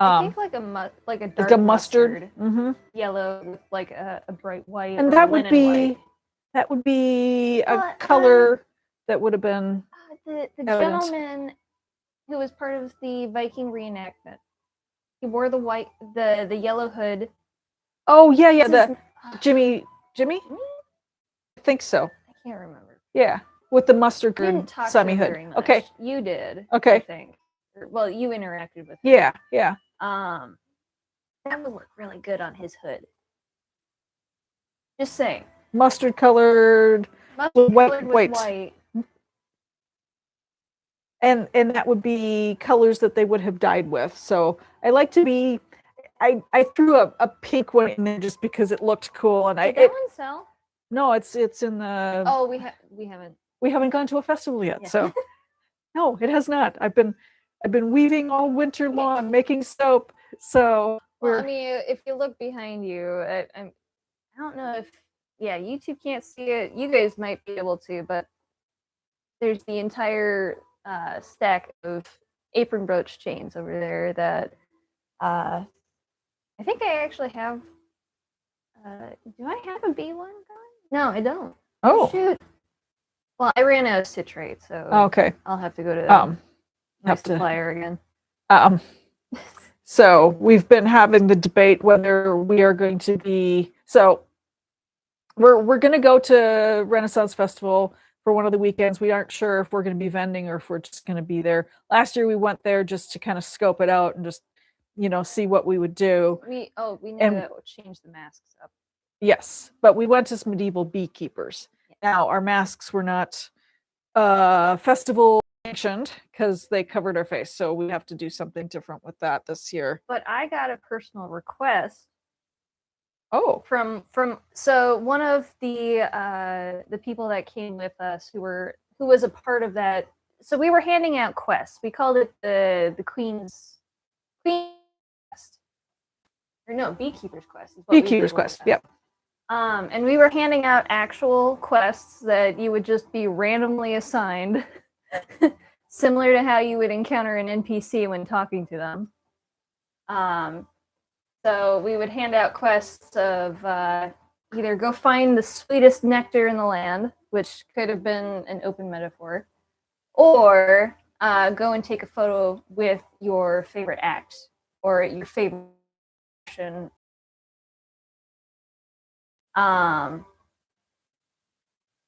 I think like a dark Like a mustard. Mm-hmm. yellow with like a bright white. And or that would linen be white. that would be a Well, color that would have been. The evident. gentleman who was part of the Viking reenactment. He wore the yellow hood. Oh yeah, yeah. What's The his- Jimmy. Jimmy? I think so. I can't remember. Yeah, with the mustard We didn't green talk to semi him hood. very much. Okay. You did. I Okay. think. Well, you interacted with him. Yeah, yeah. That would look really good on his hood. Just saying. Mustard colored, Mustard white- colored with white. white. and that would be colors that they would have dyed with. So I I threw a pink one in there just because it looked cool, and Did that one sell? no, it's in the. Oh, we haven't. We haven't gone to a festival yet, Yeah. so no, it has not. I've been weaving all winter long, making soap. So Well, I mean, if you look behind you, I don't know if YouTube can't see it. You guys might be able to, but there's the entire stack of apron brooch chains over there that I think I actually have. Do I have a B one going? No, I don't. oh, Shoot. Well, I ran out of citrate, so okay. I'll have to go to Um, my have to- supplier again. So we've been having the debate whether we are going to be. So we're going to go to Renaissance Festival for one of the weekends. We aren't sure if we're going to be vending or if we're just going to be there. Last year we went there just to kind of scope it out and just see what we would do. We know And- that we'll change the masks up. Yes, but we went as medieval beekeepers. Now our masks were not festival sanctioned because they covered our face, so we have to do something different with that this year. But I got a personal request Oh, from so one of the people that came with us who was a part of that. So we were handing out quests. We called it the Queen's Quest. Or no, Beekeeper's Quest. Is what we beekeepers labeled quest. it as. Yep. And we were handing out actual quests that you would just be randomly assigned, similar to how you would encounter an NPC when talking to them. So we would hand out quests of either go find the sweetest nectar in the land, which could have been an open metaphor, or go and take a photo with your favorite act or your favorite action. And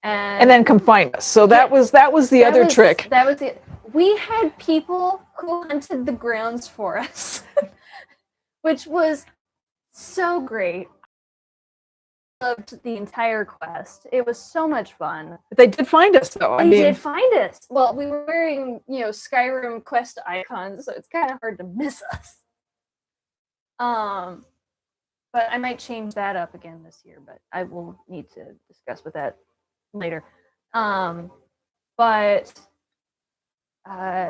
And then come find us. So that was the other trick. That was it. We had people who hunted the grounds for us, which was so great. I loved the entire quest. It was so much fun. But they did find us though. They did find us. Well, we were wearing, Skyrim quest icons, so it's kind of hard to miss us. But I might change that up again this year, but I will need to discuss with that later. But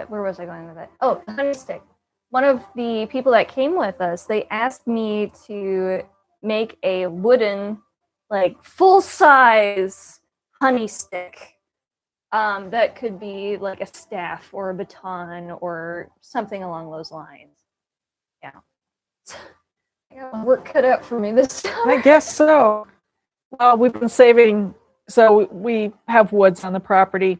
where was I going with that? Oh, the honey stick. One of the people that came with us, they asked me to make a wooden, like full-size honey stick that could be like a staff or a baton or something along those lines. Yeah. I got my work cut out for me this time. I guess so. Well, we've been saving. So we have woods on the property,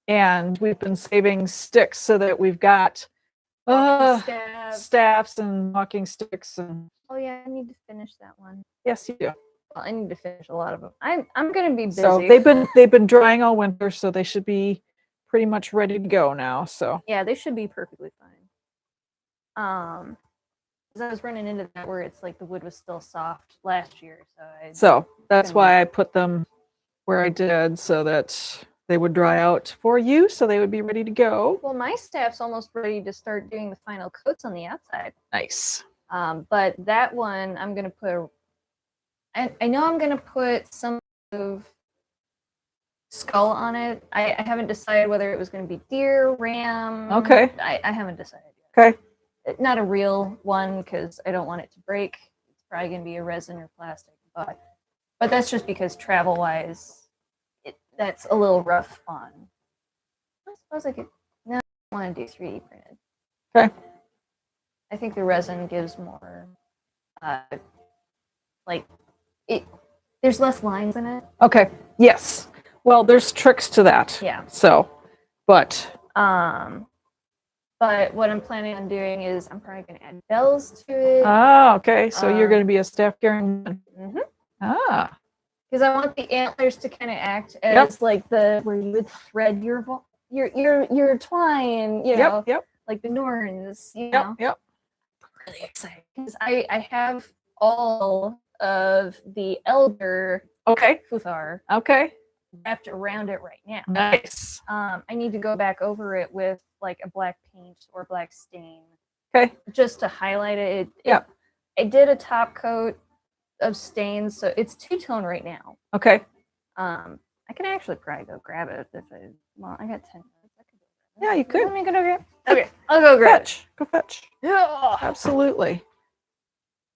and we've been saving sticks so that we've got staffs and walking sticks. And Oh yeah, I need to finish that one. yes, you do. Well, I need to finish a lot of them. I'm gonna be busy. So they've been drying all winter, so they should be pretty much ready to go now. So Yeah, they should be perfectly fine. Because I was running into that where it's like the wood was still soft last year, so that's why I put them where I did, so that they would dry out for you, so they would be ready to go. Well, my staff's almost ready to start doing the final coats on the outside. Nice. But that one I'm gonna put. I know I'm gonna put some of skull on it. I haven't decided whether it was gonna be deer, ram. Okay. I haven't decided yet. Okay. Not a real one because I don't want it to break. It's probably gonna be a resin or plastic, but that's just because travel wise, that's a little rough on. I suppose I could. No, I don't want to do 3D printed. Okay. I think the resin gives more, there's less lines in it. Okay. Yes. Well, there's tricks to that. Yeah. So, but what I'm planning on doing is I'm probably going to add bells to it. okay. So you're going to be a staff carrying. Mhm. Because I want the antlers to kind of act as like where you would thread your twine, Yep. like the Norns, know. Yep. Really excited because I have all of the elder Okay. Futhar Okay. wrapped around it right now. Nice. I need to go back over it with like a black paint or black stain. Okay. Just to highlight it. Yep. I did a top coat of stains, so it's two-tone right now. Okay. I can actually probably go grab it if I. Well, I got 10 minutes. I could go grab it. Yeah, you could. Want me to go grab? Okay, I'll go grab it. Go fetch. Yeah. Absolutely.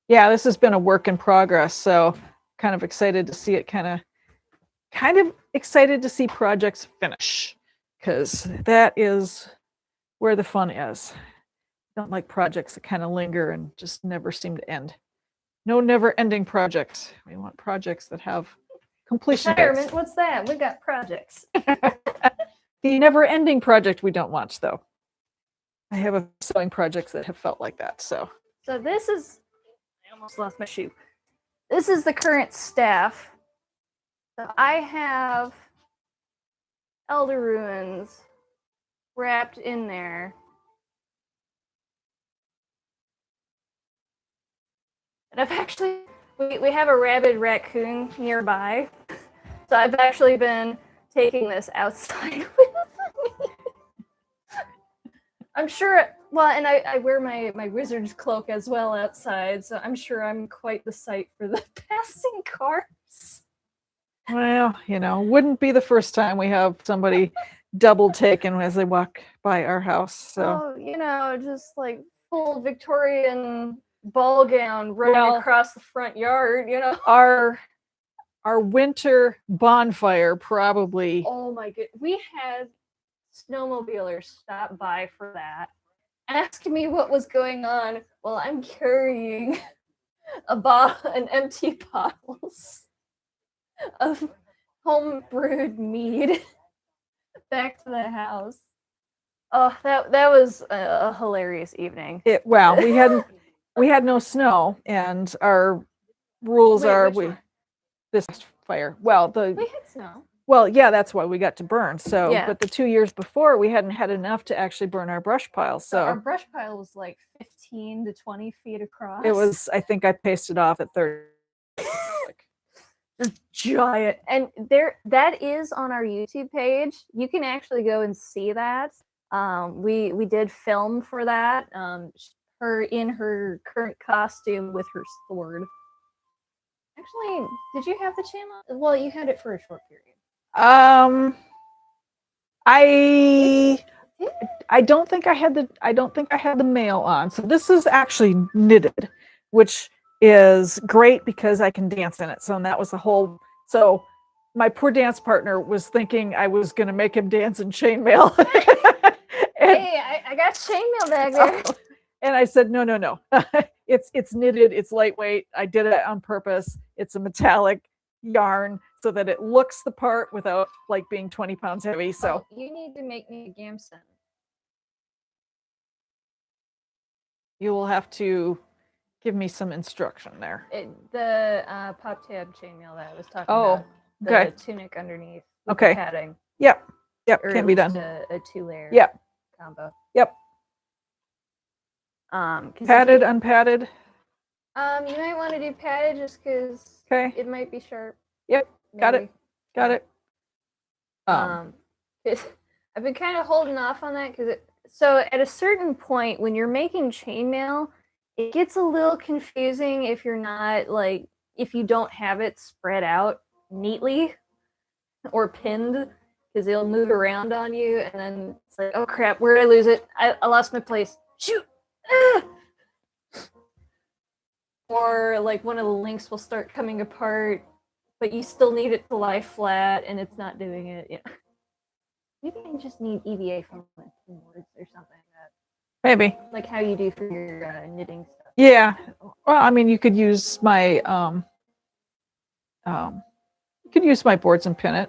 Yeah, this has been a work in progress, so kind of excited to see it kind of excited to see projects finish, because that is where the fun is. Don't like projects that kind of linger and just never seem to end. No never ending projects. We want projects that have completion dates. Retirement. What's that? We got projects. The never ending project we don't want, though. I have a sewing projects that have felt like that. So this is. I almost lost my shoe. This is the current staff. So I have Elder Ruins wrapped in there. And I've actually, we have a rabid raccoon nearby. So I've actually been taking this outside with me. I'm sure, well, and I wear my wizard's cloak as well outside, so I'm sure I'm quite the sight for the passing cars. well, wouldn't be the first time we have somebody double taken as they walk by our house. So just like full Victorian ball gown running across the front yard, our winter bonfire probably. Oh my god, we had snowmobilers stop by for that, asking me what was going on. Well, I'm carrying an empty bottles of home brewed mead back to the house. Oh, that was a hilarious evening. We had no snow, and our rules this fire. Well, we had snow. Well, yeah, that's why we got to burn. So, Yeah. But the 2 years before, we hadn't had enough to actually burn our brush pile. So our brush pile was like 15 to 20 feet across. It was. I think I paced it off at 30. Giant, and that is on our YouTube page. You can actually go and see that. We did film for that. Her in her current costume with her sword. Actually, did you have the channel? Well, you had it for a short period. I don't think I had the mail on. So this is actually knitted, which is great because I can dance in it. So that was the whole. So my poor dance partner was thinking I was going to make him dance in chainmail. Hey, I got chainmail back there. And I said, no. It's knitted. It's lightweight. I did it on purpose. It's a metallic yarn so that it looks the part without like being 20 pounds heavy. So you need to make me a gamson. You will have to give me some instruction there. The pop tab chainmail that I was talking about. The tunic underneath. With the padding. Yep. Or can be done. A 2-layer. Yep. Combo. Yep. Padded, unpadded. You might want to do padded just because it might be sharp. Yep. Maybe. Got it. I've been kind of holding off on that because so at a certain point when you're making chainmail, it gets a little confusing if you're not if you don't have it spread out neatly or pinned, because it'll move around on you and then it's like, oh crap, where did I lose it? I lost my place. Shoot. Or one of the links will start coming apart, but you still need it to lie flat and it's not doing it. Yeah. Maybe I just need EVA from boards or something like that. Maybe. Like how you do for your knitting stuff. Yeah. Well, I mean, you could use my boards and pin it.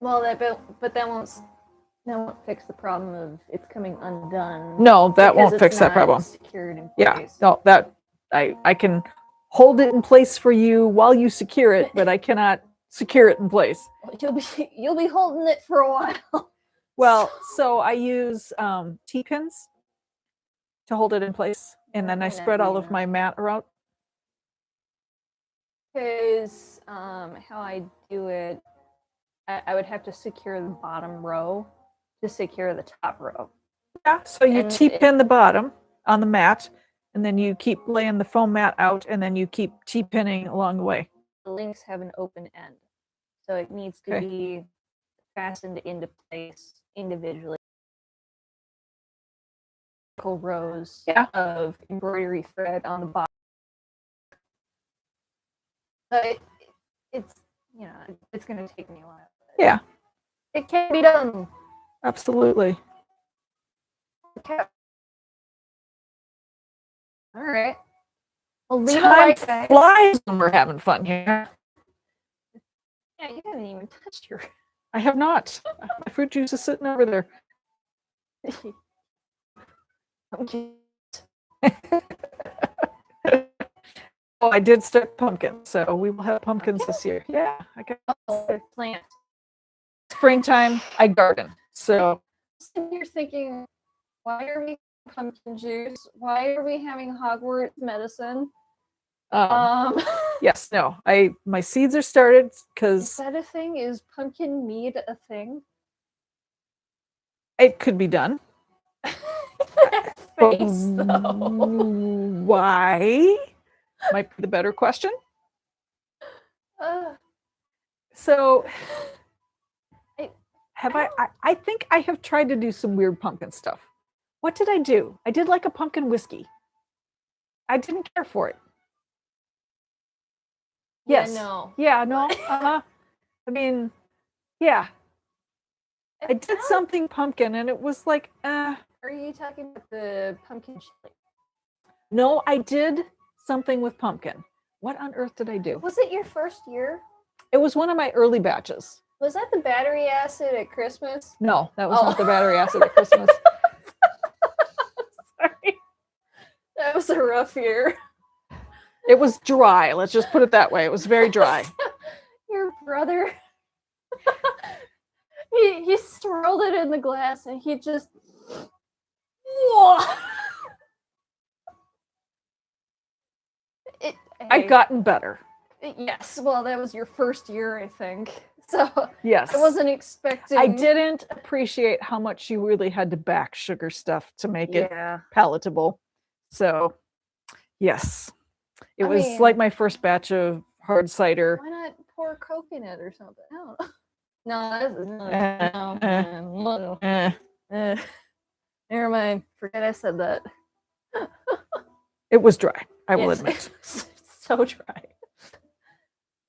Well, but that won't fix the problem of it's coming undone. No, that won't fix that problem. Secured in place. Yeah. No, that I can hold it in place for you while you secure it, but I cannot secure it in place. You'll be holding it for a while. Well, so I use T-pins to hold it in place, and then I spread all of my mat around. Because how I do it, I would have to secure the bottom row to secure the top row. Yeah, so you T-pin the bottom on the mat, and then you keep laying the foam mat out, and then you keep T-pinning along the way. The links have an open end, so it needs to Okay. be fastened into place individually. Rows Yeah. of embroidery thread on the bottom. But it's, you know, it's going to take me a while. Yeah, It can be done. absolutely. Okay. All right. Well, leave a Time like, guys. flies when we're having fun here. Yeah, you haven't even touched your. I have not. My fruit juice is sitting over there. Okay. Oh, I did start pumpkin, so we will have pumpkins this year. Yeah, I got Plant. springtime. I garden, so You're thinking, why are we pumpkin juice? Why are we having Hogwarts medicine? yes, no. My seeds are started Is because that a thing? Is pumpkin mead a thing? it could be done. That But face, though. why? Might be the better question. Uh, So, I- I think I have tried to do some weird pumpkin stuff. What did I do? I did like a pumpkin whiskey. I didn't care for it. yeah, Yes. no. Yeah, no. I mean, yeah. I did something pumpkin and it was like, Are you talking about the pumpkin chili? no, I did something with pumpkin. What on earth did I do? Was it your first year? It was one of my early batches. Was that the battery acid at Christmas? No, that was Oh. not the battery acid at Christmas. Sorry. That was a rough year. It was dry. Let's just put it that way. It was very dry. Your brother. he swirled it in the glass and he just. I've gotten better. Yes, well, that was your first year, I think. So Yes. I wasn't expecting. I didn't appreciate how much you really had to back sugar stuff to make it Yeah. palatable. So, yes. It I was mean- like my first batch of hard cider. Why not pour Coke in it or something? I don't know. No, no. Never mind. Forget I said that. It was dry, I will Yes, admit. it's so dry.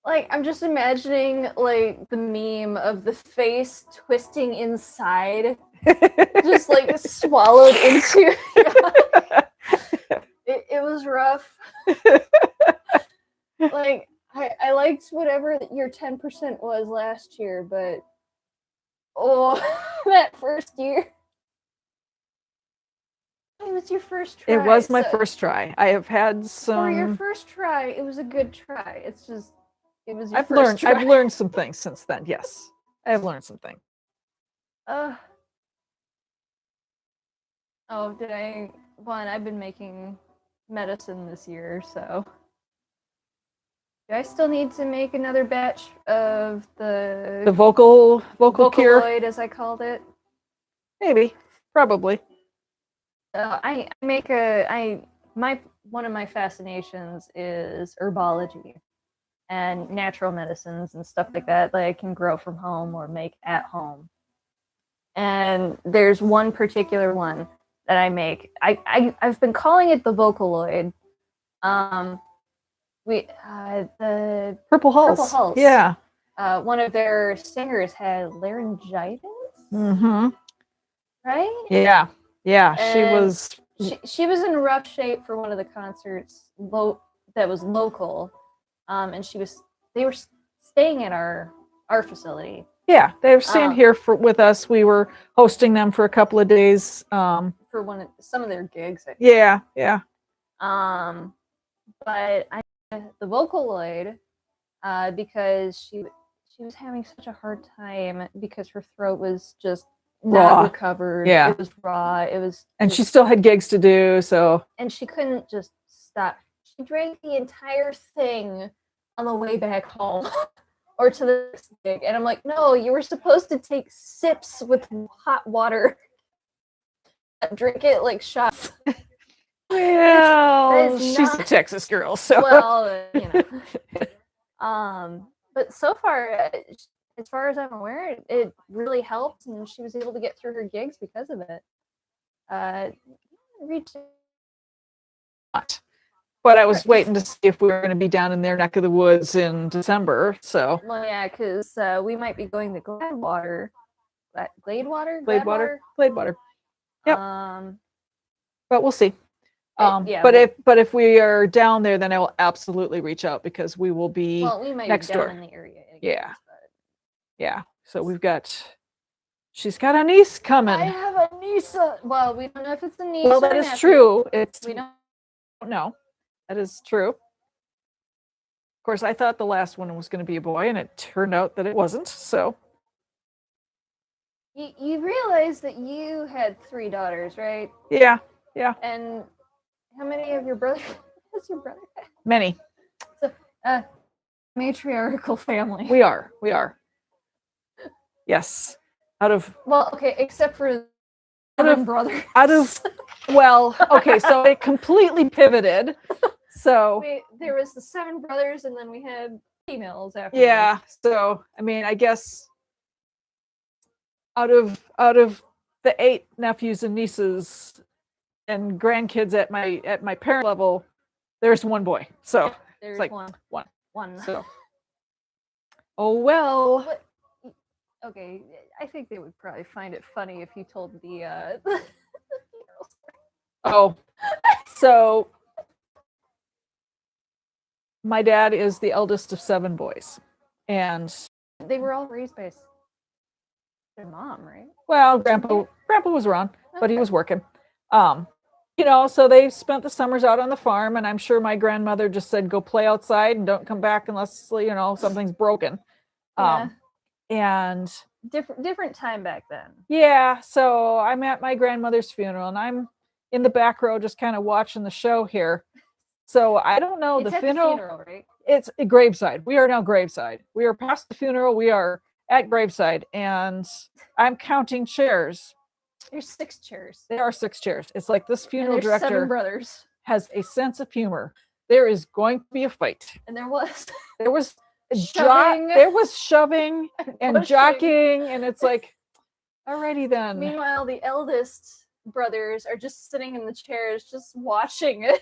Like, I'm just imagining, like, the meme of the face twisting inside, just, like, swallowed into. It was rough. Like, I liked whatever your 10% was last year, but that first year. It was your first try. It was my so first try. I have had For your some. first try, it was a good try. It's just, it was your I've first learned. try. I've learned some things since then. Yes, I have learned something. Oh, did I? One, I've been making medicine this year, so. Do I still need to make another batch of The the vocal cure, Vocaloid, as I called it? maybe, probably. I make one of my fascinations is herbology and natural medicines and stuff like that I can grow from home or make at home. And there's one particular one that I make. I've been calling it the Vocaloid. The Purple Hulls. Purple Hulls. Yeah. one of their singers had laryngitis, Mm-hmm. right? Yeah. Yeah. She And was. She was in rough shape for one of the concerts that was local, and they were staying at our facility. Yeah, they were staying here with us. We were hosting them for a couple of days. For some of their gigs. I think. Yeah, yeah. But the Vocaloid, because she was having such a hard time because her throat was just Raw. not recovered. Yeah. It was raw. And she still had gigs to do, so. And she couldn't just stop. She drank the entire thing on the way back home or to the next gig. And I'm like, no, you were supposed to take sips with hot water. Drink it like shots. Well, is she's a not- Texas girl, so Well, but so far, as far as I'm aware, it really helped, and she was able to get through her gigs because of it. Reach not. But I was waiting to see if we were going to be down in their neck of the woods in December. So Well, yeah, because we might be going to Gladewater. Gladewater? Gladewater. Yep. But we'll see. Yeah, But if we are down there, then I will absolutely reach out because we will be we might next be down door. in the area. Yeah. Yeah. So she's got a niece coming. I have a niece. Well, we don't know if it's a niece. Well, or that a is nephew. true. We don't. No, that is true. Of course, I thought the last one was going to be a boy, and it turned out that it wasn't. So You realize that you had 3 daughters, right? yeah. And how many of your brothers has your brother had? Many. So, matriarchal family. We are. Yes. Except for brother. Well, okay, so it completely pivoted. So there was the 7 brothers, and then we had females after. yeah. So I mean, I guess out of the 8 nephews and nieces and grandkids at my parent level, there's 1 boy. So there's like one. So oh well. But, okay, I think they would probably find it funny if you told the Oh, so my dad is the eldest of 7 boys, and they were all raised by their mom, right? well, grandpa was around, but he Okay. was working. So they spent the summers out on the farm, and I'm sure my grandmother just said, "Go play outside and don't come back unless something's broken." Yeah. And different time back then. yeah, so I'm at my grandmother's funeral, and I'm in the back row just kind of watching the show here. So I don't know It's the at funeral. the funeral, right? It's a graveside. We are now graveside. We are past the funeral. We are at graveside, and I'm counting chairs. There's 6 chairs. There are 6 chairs. It's like this funeral and there's director 7 brothers. has a sense of humor. There is going to be a fight. And there was. There was Shoving. there was shoving and Pushing. jockeying, and it's like, alrighty then. Meanwhile, the eldest brothers are just sitting in the chairs, just watching it,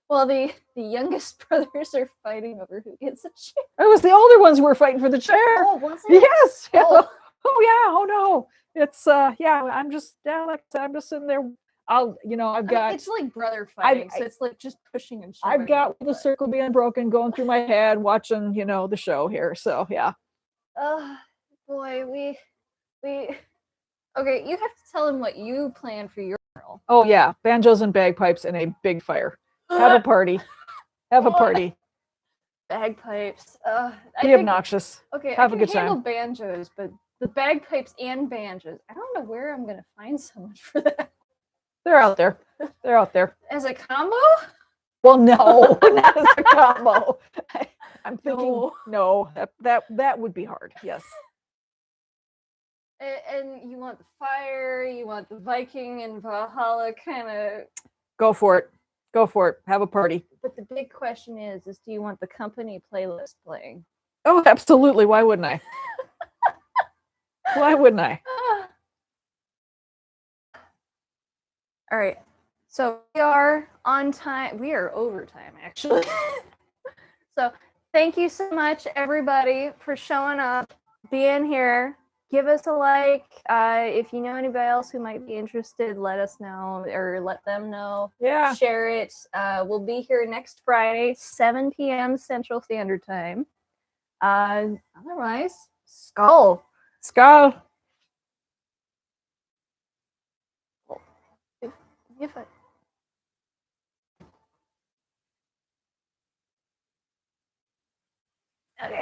while the youngest brothers are fighting over who gets a chair. It was the older ones who were fighting for the chair. Oh, was it? Yes. Yeah. Oh. Oh yeah. Oh no. It's I'm just like I said, I'm just sitting there. I've got. It's like brother fighting, so it's like just pushing and shoving. I've got the circle being broken going through my head, watching the show here. So yeah. Oh boy, we. Okay, you have to tell him what you plan for your funeral. Oh yeah, banjos and bagpipes and a big fire. Have a party. Have a party. Bagpipes. Be obnoxious. Okay, have I a can good handle time. banjos, but the bagpipes and banjos, I don't know where I'm gonna find someone for that. They're out there. They're out there. As a combo? Well, no, not as a combo. I'm thinking no, that would be hard. Yes. And you want the fire, you want the Viking and Valhalla kind of. Go for it. Go for it. Have a party. But the big question is do you want the company playlist playing? Oh, absolutely. Why wouldn't I? Why wouldn't I? All right. So we are on time. We are overtime, actually. So thank you so much, everybody, for showing up, being here. Give us a like. If you know anybody else who might be interested, let us know or let them know. Yeah. Share it. We'll be here next Friday, 7 p.m. Central Standard Time. Otherwise, Skull. Skull. If I... Okay.